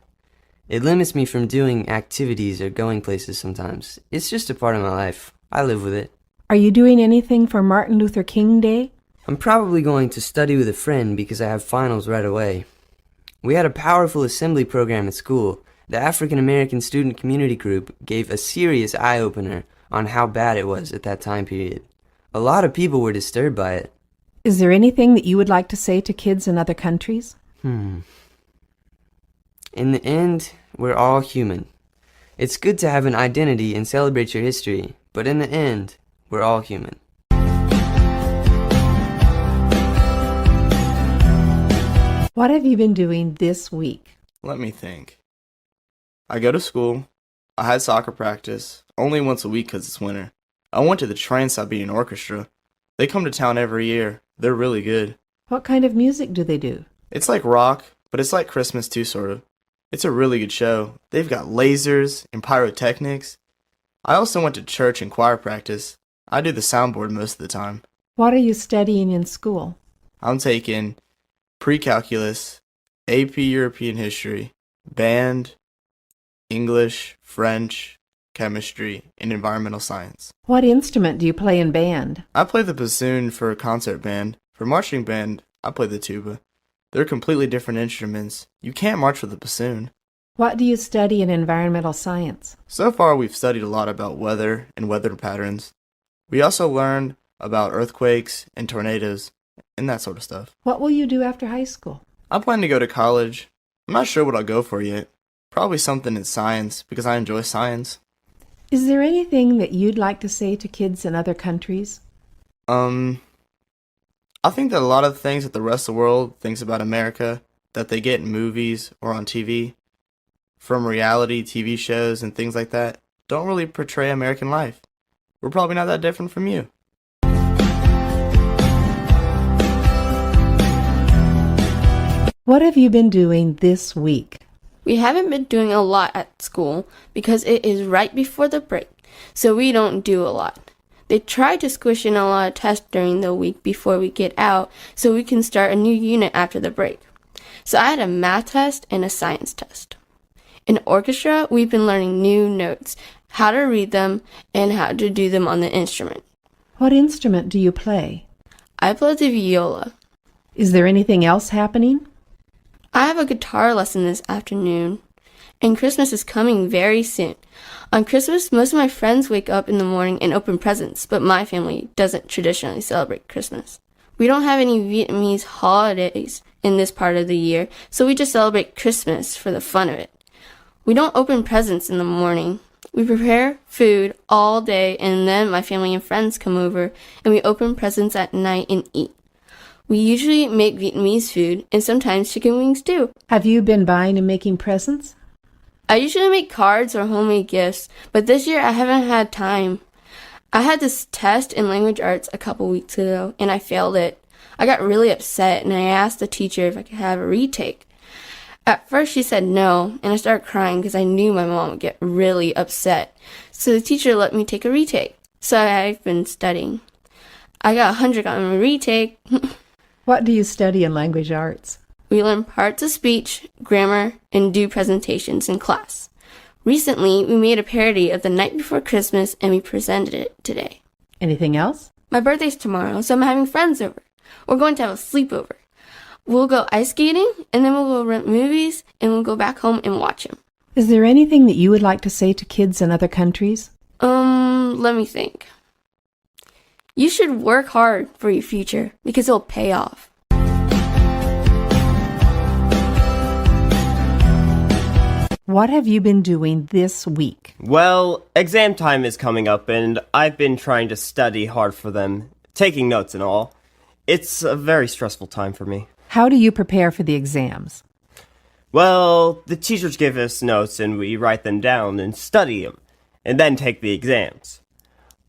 It limits me from doing activities or going places sometimes. It's just a part of my life. I live with it. Are you doing anything for Martin Luther King Day? I'm probably going to study with a friend because I have finals right away. We had a powerful assembly program at school. The African American Student Community Group gave a serious eye-opener on how bad it was at that time period. A lot of people were disturbed by it. Is there anything that you would like to say to kids in other countries? In the end, we're all human. It's good to have an identity and celebrate your history, but in the end, we're all human. What have you been doing this week? Let me think. I go to school. I had soccer practice, only once a week because it's winter. I went to the Trans-Siberian Orchestra. They come to town every year. They're really good. What kind of music do they do? It's like rock, but it's like Christmas too, sort of. It's a really good show. They've got lasers and pyrotechnics. I also went to church and choir practice. I do the soundboard most of the time. What are you studying in school? I'm taking pre-calculus, AP European history, band, English, French, chemistry, and environmental science. What instrument do you play in band? I play the bassoon for a concert band. For marching band, I play the tuba. They're completely different instruments. You can't march with a bassoon. What do you study in environmental science? So far, we've studied a lot about weather and weather patterns. We also learned about earthquakes and tornadoes and that sort of stuff. What will you do after high school? I plan to go to college. I'm not sure what I'll go for yet. Probably something in science because I enjoy science. Is there anything that you'd like to say to kids in other countries? I think that a lot of things that the rest of the world thinks about America that they get in movies or on TV, from reality TV shows and things like that, don't really portray American life. We're probably not that different from you. What have you been doing this week? We haven't been doing a lot at school because it is right before the break, so we don't do a lot. They try to squish in a lot of tests during the week before we get out so we can start a new unit after the break. So I had a math test and a science test. In orchestra, we've been learning new notes, how to read them, and how to do them on the instrument. What instrument do you play? I play the viola. Is there anything else happening? I have a guitar lesson this afternoon, and Christmas is coming very soon. On Christmas, most of my friends wake up in the morning and open presents, but my family doesn't traditionally celebrate Christmas. We don't have any Vietnamese holidays in this part of the year, so we just celebrate Christmas for the fun of it. We don't open presents in the morning. We prepare food all day, and then my family and friends come over, and we open presents at night and eat. We usually make Vietnamese food, and sometimes chicken wings too. Have you been buying and making presents? I usually make cards or homemade gifts, but this year I haven't had time. I had this test in language arts a couple weeks ago, and I failed it. I got really upset, and I asked the teacher if I could have a retake. At first she said no, and I started crying because I knew my mom would get really upset. So the teacher let me take a retake. So I've been studying. I got 100 on my retake. What do you study in language arts? We learn parts of speech, grammar, and do presentations in class. Recently, we made a parody of The Night Before Christmas, and we presented it today. Anything else? My birthday's tomorrow, so I'm having friends over. We're going to have a sleepover. We'll go ice skating, and then we'll go rent movies, and we'll go back home and watch them. Is there anything that you would like to say to kids in other countries? Let me think. You should work hard for your future because it'll pay off. What have you been doing this week? Well, exam time is coming up, and I've been trying to study hard for them, taking notes and all. It's a very stressful time for me. How do you prepare for the exams? Well, the teachers give us notes and we write them down and study them, and then take the exams.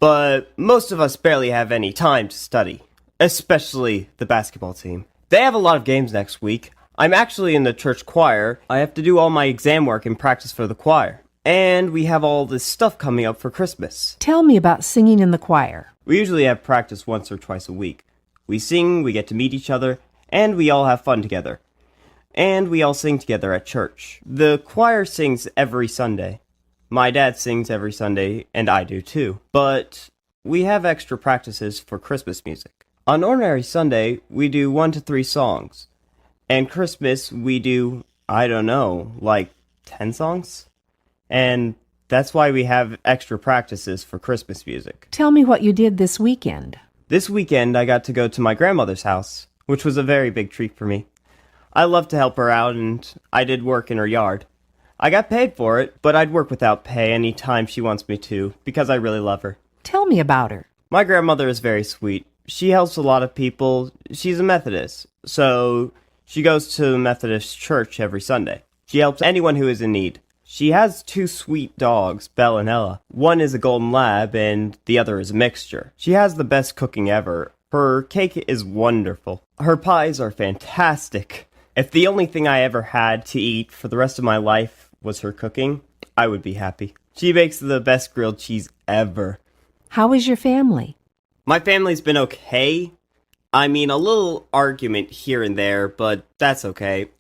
But most of us barely have any time to study, especially the basketball team. They have a lot of games next week. I'm actually in the church choir. I have to do all my exam work and practice for the choir. And we have all this stuff coming up for Christmas. Tell me about singing in the choir. We usually have practice once or twice a week. We sing, we get to meet each other, and we all have fun together. And we all sing together at church. The choir sings every Sunday. My dad sings every Sunday, and I do too. But we have extra practices for Christmas music. On ordinary Sunday, we do 1 to 3 songs. And Christmas, we do, I don't know, like 10 songs? And that's why we have extra practices for Christmas music. Tell me what you did this weekend. This weekend, I got to go to my grandmother's house, which was a very big treat for me. I love to help her out, and I did work in her yard. I got paid for it, but I'd work without pay any time she wants me to, because I really love her. Tell me about her. My grandmother is very sweet. She helps a lot of people. She's a Methodist, so she goes to the Methodist church every Sunday. She helps anyone who is in need. She has 2 sweet dogs, Belle and Ella. One is a golden lab, and the other is a mixture. She has the best cooking ever. Her cake is wonderful. Her pies are fantastic. If the only thing I ever had to eat for the rest of my life was her cooking, I would be happy. She makes the best grilled cheese ever. How is your family? My family's been okay. I mean, a little argument here and there, but that's okay.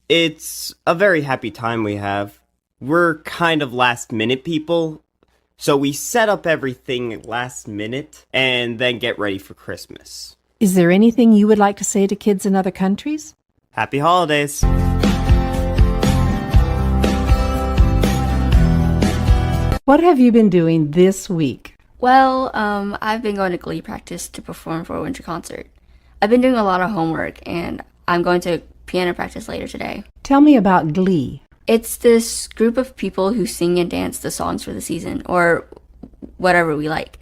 It's a very happy time we have. We're kind of last-minute people, so we set up everything last minute and then get ready for Christmas. Is there anything you would like to say to kids in other countries? Happy holidays! What have you been doing this week? Well, I've been going to Glee practice to perform for a winter concert. I've been doing a lot of homework, and I'm going to piano practice later today. Tell me about Glee. It's this group of people who sing and dance the songs for the season, or whatever we like.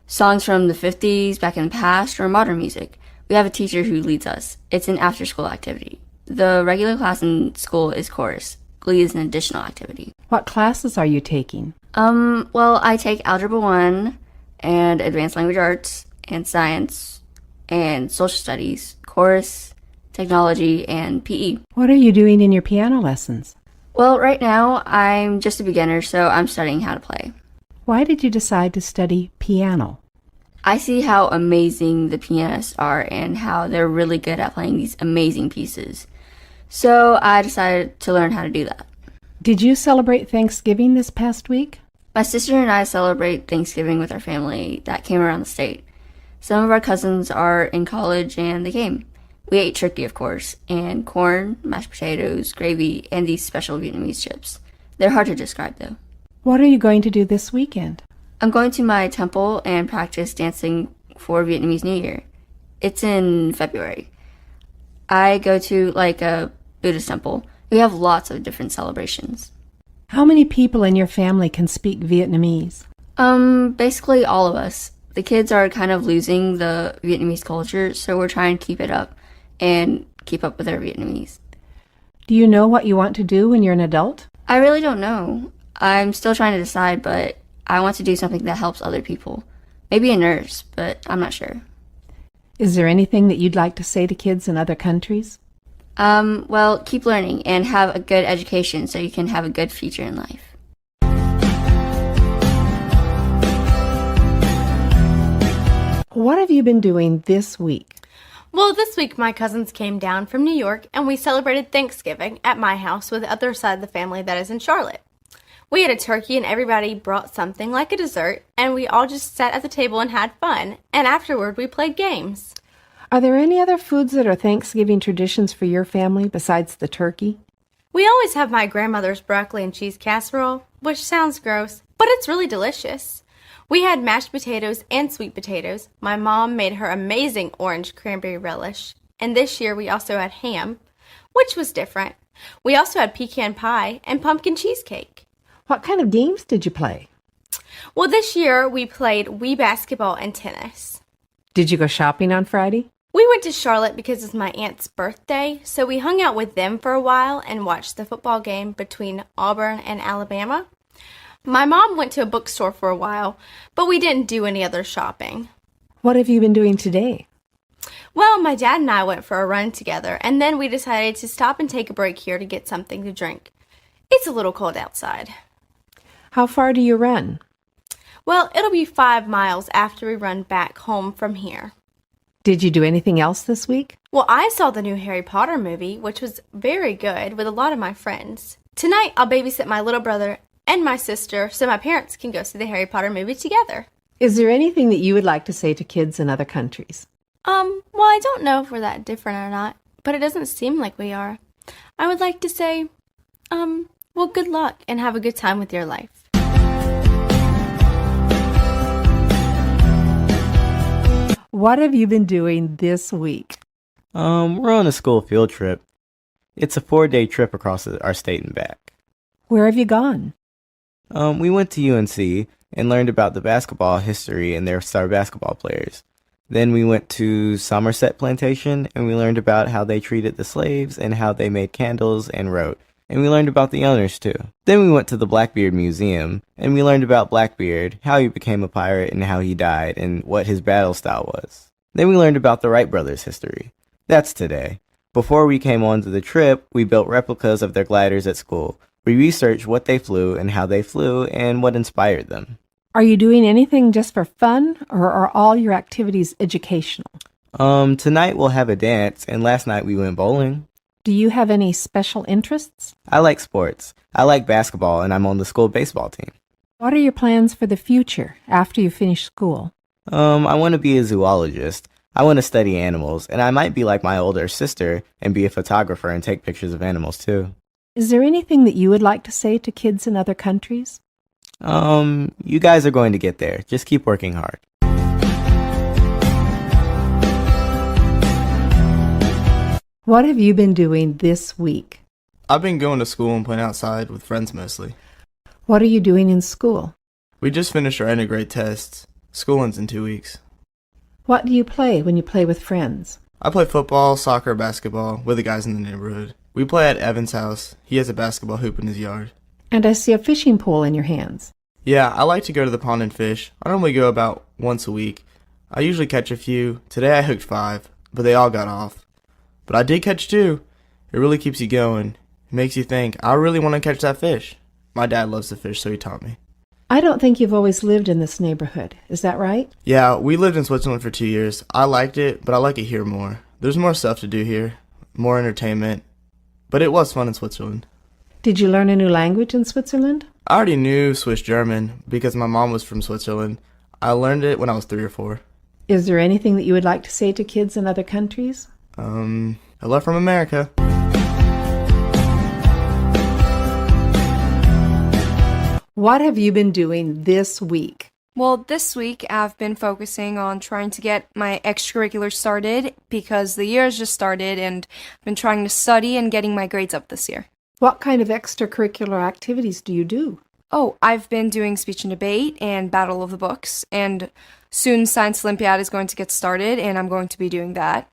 Songs from the 50s, back in the past, or modern music. We have a teacher who leads us. It's an after-school activity. The regular class in school is chorus. Glee is an additional activity. What classes are you taking? Well, I take Algebra 1 and Advanced Language Arts and Science and Social Studies, Chorus, Technology, and PE. What are you doing in your piano lessons? Well, right now, I'm just a beginner, so I'm studying how to play. Why did you decide to study piano? I see how amazing the pianists are and how they're really good at playing these amazing pieces. So I decided to learn how to do that. Did you celebrate Thanksgiving this past week? My sister and I celebrate Thanksgiving with our family that came around the state. Some of our cousins are in college and they came. We ate turkey, of course, and corn, mashed potatoes, gravy, and these special Vietnamese chips. They're hard to describe, though. What are you going to do this weekend? I'm going to my temple and practice dancing for Vietnamese New Year. It's in February. I go to, a Buddhist temple. We have lots of different celebrations. How many people in your family can speak Vietnamese? Basically all of us. The kids are kind of losing the Vietnamese culture, so we're trying to keep it up and keep up with our Vietnamese. Do you know what you want to do when you're an adult? I really don't know. I'm still trying to decide, but I want to do something that helps other people. Maybe a nurse, but I'm not sure. Is there anything that you'd like to say to kids in other countries? Well, keep learning and have a good education so you can have a good future in life. What have you been doing this week? Well, this week my cousins came down from New York and we celebrated Thanksgiving at my house with the other side of the family that is in Charlotte. We had a turkey and everybody brought something like a dessert and we all just sat at the table and had fun. And afterward we played games. Are there any other foods that are Thanksgiving traditions for your family besides the turkey? We always have my grandmother's broccoli and cheese casserole, which sounds gross, but it's really delicious. We had mashed potatoes and sweet potatoes. My mom made her amazing orange cranberry relish. And this year we also had ham, which was different. We also had pecan pie and pumpkin cheesecake. What kind of games did you play? Well, this year we played Wii basketball and tennis. Did you go shopping on Friday? We went to Charlotte because it's my aunt's birthday, so we hung out with them for a while and watched the football game between Auburn and Alabama. My mom went to a bookstore for a while, but we didn't do any other shopping. What have you been doing today? Well, my dad and I went for a run together, and then we decided to stop and take a break here to get something to drink. It's a little cold outside. How far do you run? Well, it'll be 5 miles after we run back home from here. Did you do anything else this week? Well, I saw the new Harry Potter movie, which was very good with a lot of my friends. Tonight, I'll babysit my little brother and my sister so my parents can go see the Harry Potter movie together. Is there anything that you would like to say to kids in other countries? Well, I don't know if we're that different or not, but it doesn't seem like we are. I would like to say, well, good luck and have a good time with your life. What have you been doing this week? We're on a school field trip. It's a 4-day trip across our state and back. Where have you gone? We went to UNC and learned about the basketball history and their star basketball players. Then we went to Somerset Plantation and we learned about how they treated the slaves and how they made candles and wrote. And we learned about the owners too. Then we went to the Blackbeard Museum and we learned about Blackbeard, how he became a pirate and how he died and what his battle style was. Then we learned about the Wright brothers' history. That's today. Before we came on to the trip, we built replicas of their gliders at school. We researched what they flew and how they flew and what inspired them. Are you doing anything just for fun, or are all your activities educational? Tonight we'll have a dance, and last night we went bowling. Do you have any special interests? I like sports. I like basketball, and I'm on the school baseball team. What are your plans for the future after you finish school? I want to be a zoologist. I want to study animals, and I might be like my older sister and be a photographer and take pictures of animals too. Is there anything that you would like to say to kids in other countries? You guys are going to get there. Just keep working hard. What have you been doing this week? I've been going to school and playing outside with friends mostly. What are you doing in school? We just finished our end-of-grade tests. School ends in 2 weeks. What do you play when you play with friends? I play football, soccer, basketball with the guys in the neighborhood. We play at Evan's house. He has a basketball hoop in his yard. And I see a fishing pole in your hands. Yeah, I like to go to the pond and fish. I normally go about once a week. I usually catch a few. Today I hooked 5, but they all got off. But I did catch 2. It really keeps you going. It makes you think, I really want to catch that fish. My dad loves to fish, so he taught me. I don't think you've always lived in this neighborhood. Is that right? Yeah, we lived in Switzerland for 2 years. I liked it, but I like it here more. There's more stuff to do here, more entertainment. But it was fun in Switzerland. Did you learn a new language in Switzerland? I already knew Swiss German because my mom was from Switzerland. I learned it when I was 3 or 4. Is there anything that you would like to say to kids in other countries? Hello from America. What have you been doing this week? Well, this week I've been focusing on trying to get my extracurriculars started because the year has just started and I've been trying to study and getting my grades up this year. What kind of extracurricular activities do you do? Oh, I've been doing speech and debate and Battle of the Books, and soon Science Olympiad is going to get started and I'm going to be doing that.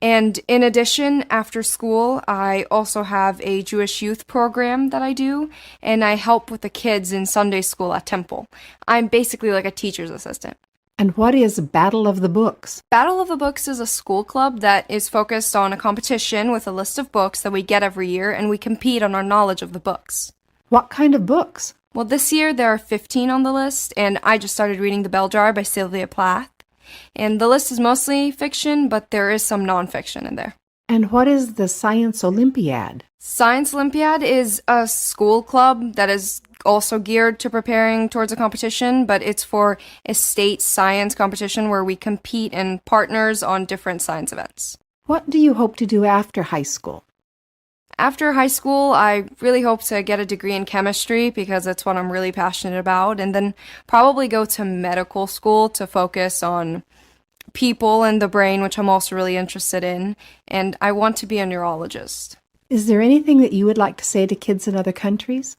And in addition, after school, I also have a Jewish youth program that I do, and I help with the kids in Sunday school at Temple. I'm basically like a teacher's assistant. And what is Battle of the Books? Battle of the Books is a school club that is focused on a competition with a list of books that we get every year, and we compete on our knowledge of the books. What kind of books? Well, this year there are 15 on the list, and I just started reading The Bell Jar by Sylvia Plath. And the list is mostly fiction, but there is some nonfiction in there. And what is the Science Olympiad? Science Olympiad is a school club that is also geared to preparing towards a competition, but it's for a state science competition where we compete in partners on different science events. What do you hope to do after high school? After high school, I really hope to get a degree in chemistry because it's what I'm really passionate about, and then probably go to medical school to focus on people and the brain, which I'm also really interested in, and I want to be a neurologist. Is there anything that you would like to say to kids in other countries?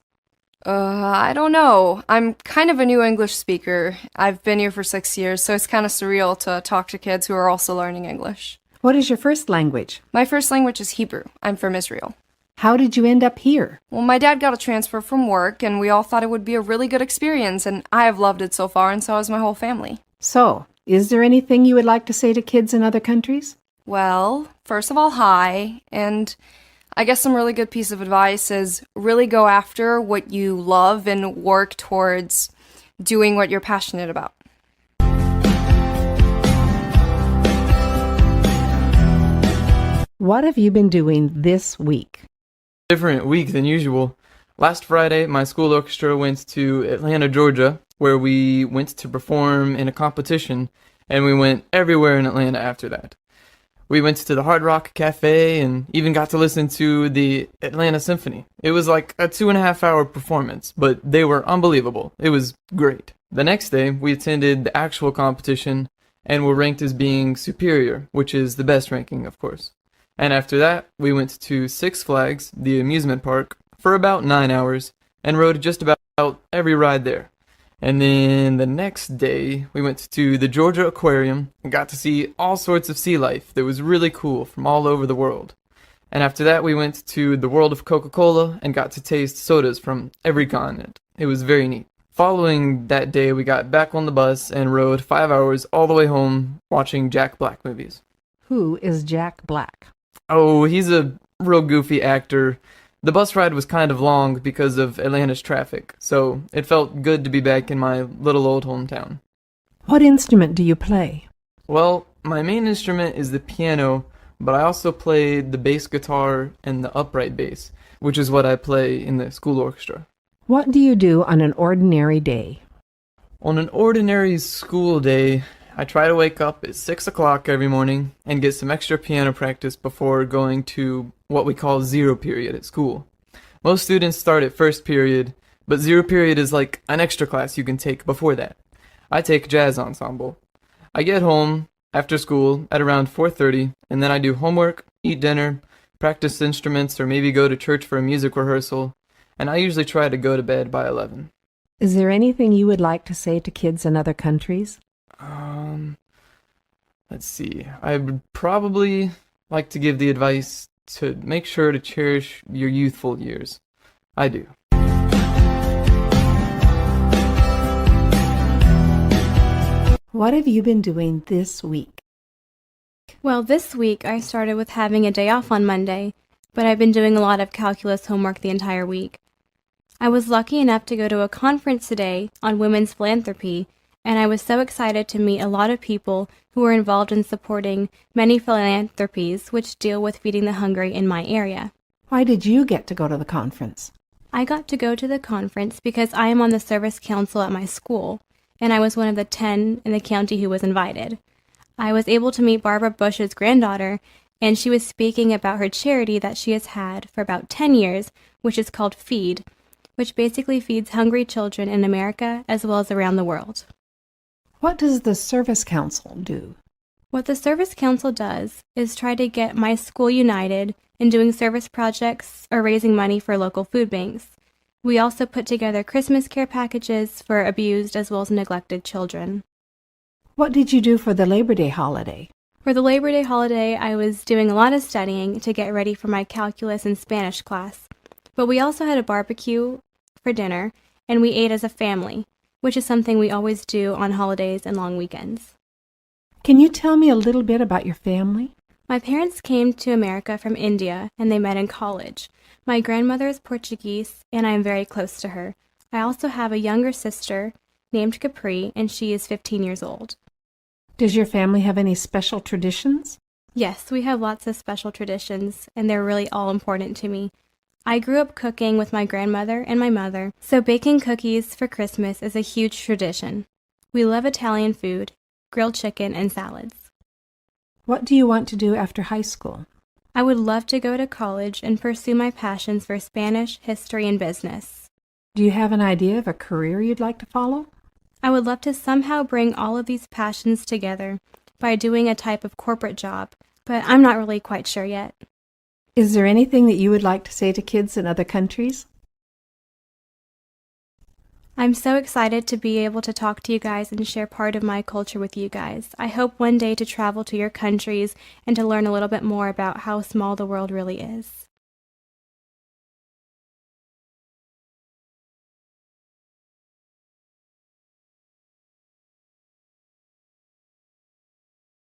I don't know. I'm kind of a new English speaker. I've been here for 6 years, so it's kind of surreal to talk to kids who are also learning English. What is your first language? My first language is Hebrew. I'm from Israel. How did you end up here? Well, my dad got a transfer from work, and we all thought it would be a really good experience, and I have loved it so far, and so has my whole family. So, is there anything you would like to say to kids in other countries? Well, first of all, hi, and I guess some really good piece of advice is really go after what you love and work towards doing what you're passionate about. What have you been doing this week? Different week than usual. Last Friday, my school orchestra went to Atlanta, Georgia, where we went to perform in a competition, and we went everywhere in Atlanta after that. We went to the Hard Rock Cafe and even got to listen to the Atlanta Symphony. It was like a 2.5-hour performance, but they were unbelievable. It was great. The next day, we attended the actual competition and were ranked as being superior, which is the best ranking, of course. And after that, we went to Six Flags, the amusement park, for about 9 hours and rode just about every ride there. And then the next day, we went to the Georgia Aquarium and got to see all sorts of sea life that was really cool from all over the world. And after that, we went to the world of Coca-Cola and got to taste sodas from every continent. It was very neat. Following that day, we got back on the bus and rode 5 hours all the way home watching Jack Black movies. Who is Jack Black? Oh, he's a real goofy actor. The bus ride was kind of long because of Atlanta's traffic, so it felt good to be back in my little old hometown. What instrument do you play? Well, my main instrument is the piano, but I also play the bass guitar and the upright bass, which is what I play in the school orchestra. What do you do on an ordinary day? On an ordinary school day, I try to wake up at 6 o'clock every morning and get some extra piano practice before going to what we call zero period at school. Most students start at first period, but zero period is like an extra class you can take before that. I take jazz ensemble. I get home after school at around 4:30, and then I do homework, eat dinner, practice instruments, or maybe go to church for a music rehearsal, and I usually try to go to bed by 11. Is there anything you would like to say to kids in other countries? Let's see. I would probably like to give the advice to make sure to cherish your youthful years. I do. What have you been doing this week? Well, this week I started with having a day off on Monday, but I've been doing a lot of calculus homework the entire week. I was lucky enough to go to a conference today on women's philanthropy, and I was so excited to meet a lot of people who are involved in supporting many philanthropies which deal with feeding the hungry in my area. Why did you get to go to the conference? I got to go to the conference because I am on the service council at my school, and I was one of the 10 in the county who was invited. I was able to meet Barbara Bush's granddaughter, and she was speaking about her charity that she has had for about 10 years, which is called Feed, which basically feeds hungry children in America as well as around the world. What does the Service Council do? What the Service Council does is try to get my school united in doing service projects or raising money for local food banks. We also put together Christmas care packages for abused as well as neglected children. What did you do for the Labor Day holiday? For the Labor Day holiday, I was doing a lot of studying to get ready for my calculus and Spanish class. But we also had a barbecue for dinner, and we ate as a family, which is something we always do on holidays and long weekends. Can you tell me a little bit about your family? My parents came to America from India, and they met in college. My grandmother is Portuguese, and I am very close to her. I also have a younger sister named Capri, and she is 15 years old. Does your family have any special traditions? Yes, we have lots of special traditions, and they're really all important to me. I grew up cooking with my grandmother and my mother, so baking cookies for Christmas is a huge tradition. We love Italian food, grilled chicken, and salads. What do you want to do after high school? I would love to go to college and pursue my passions for Spanish, history, and business. Do you have an idea of a career you'd like to follow? I would love to somehow bring all of these passions together by doing a type of corporate job, but I'm not really quite sure yet. Is there anything that you would like to say to kids in other countries? I'm so excited to be able to talk to you guys and share part of my culture with you guys. I hope one day to travel to your countries and to learn a little bit more about how small the world really is.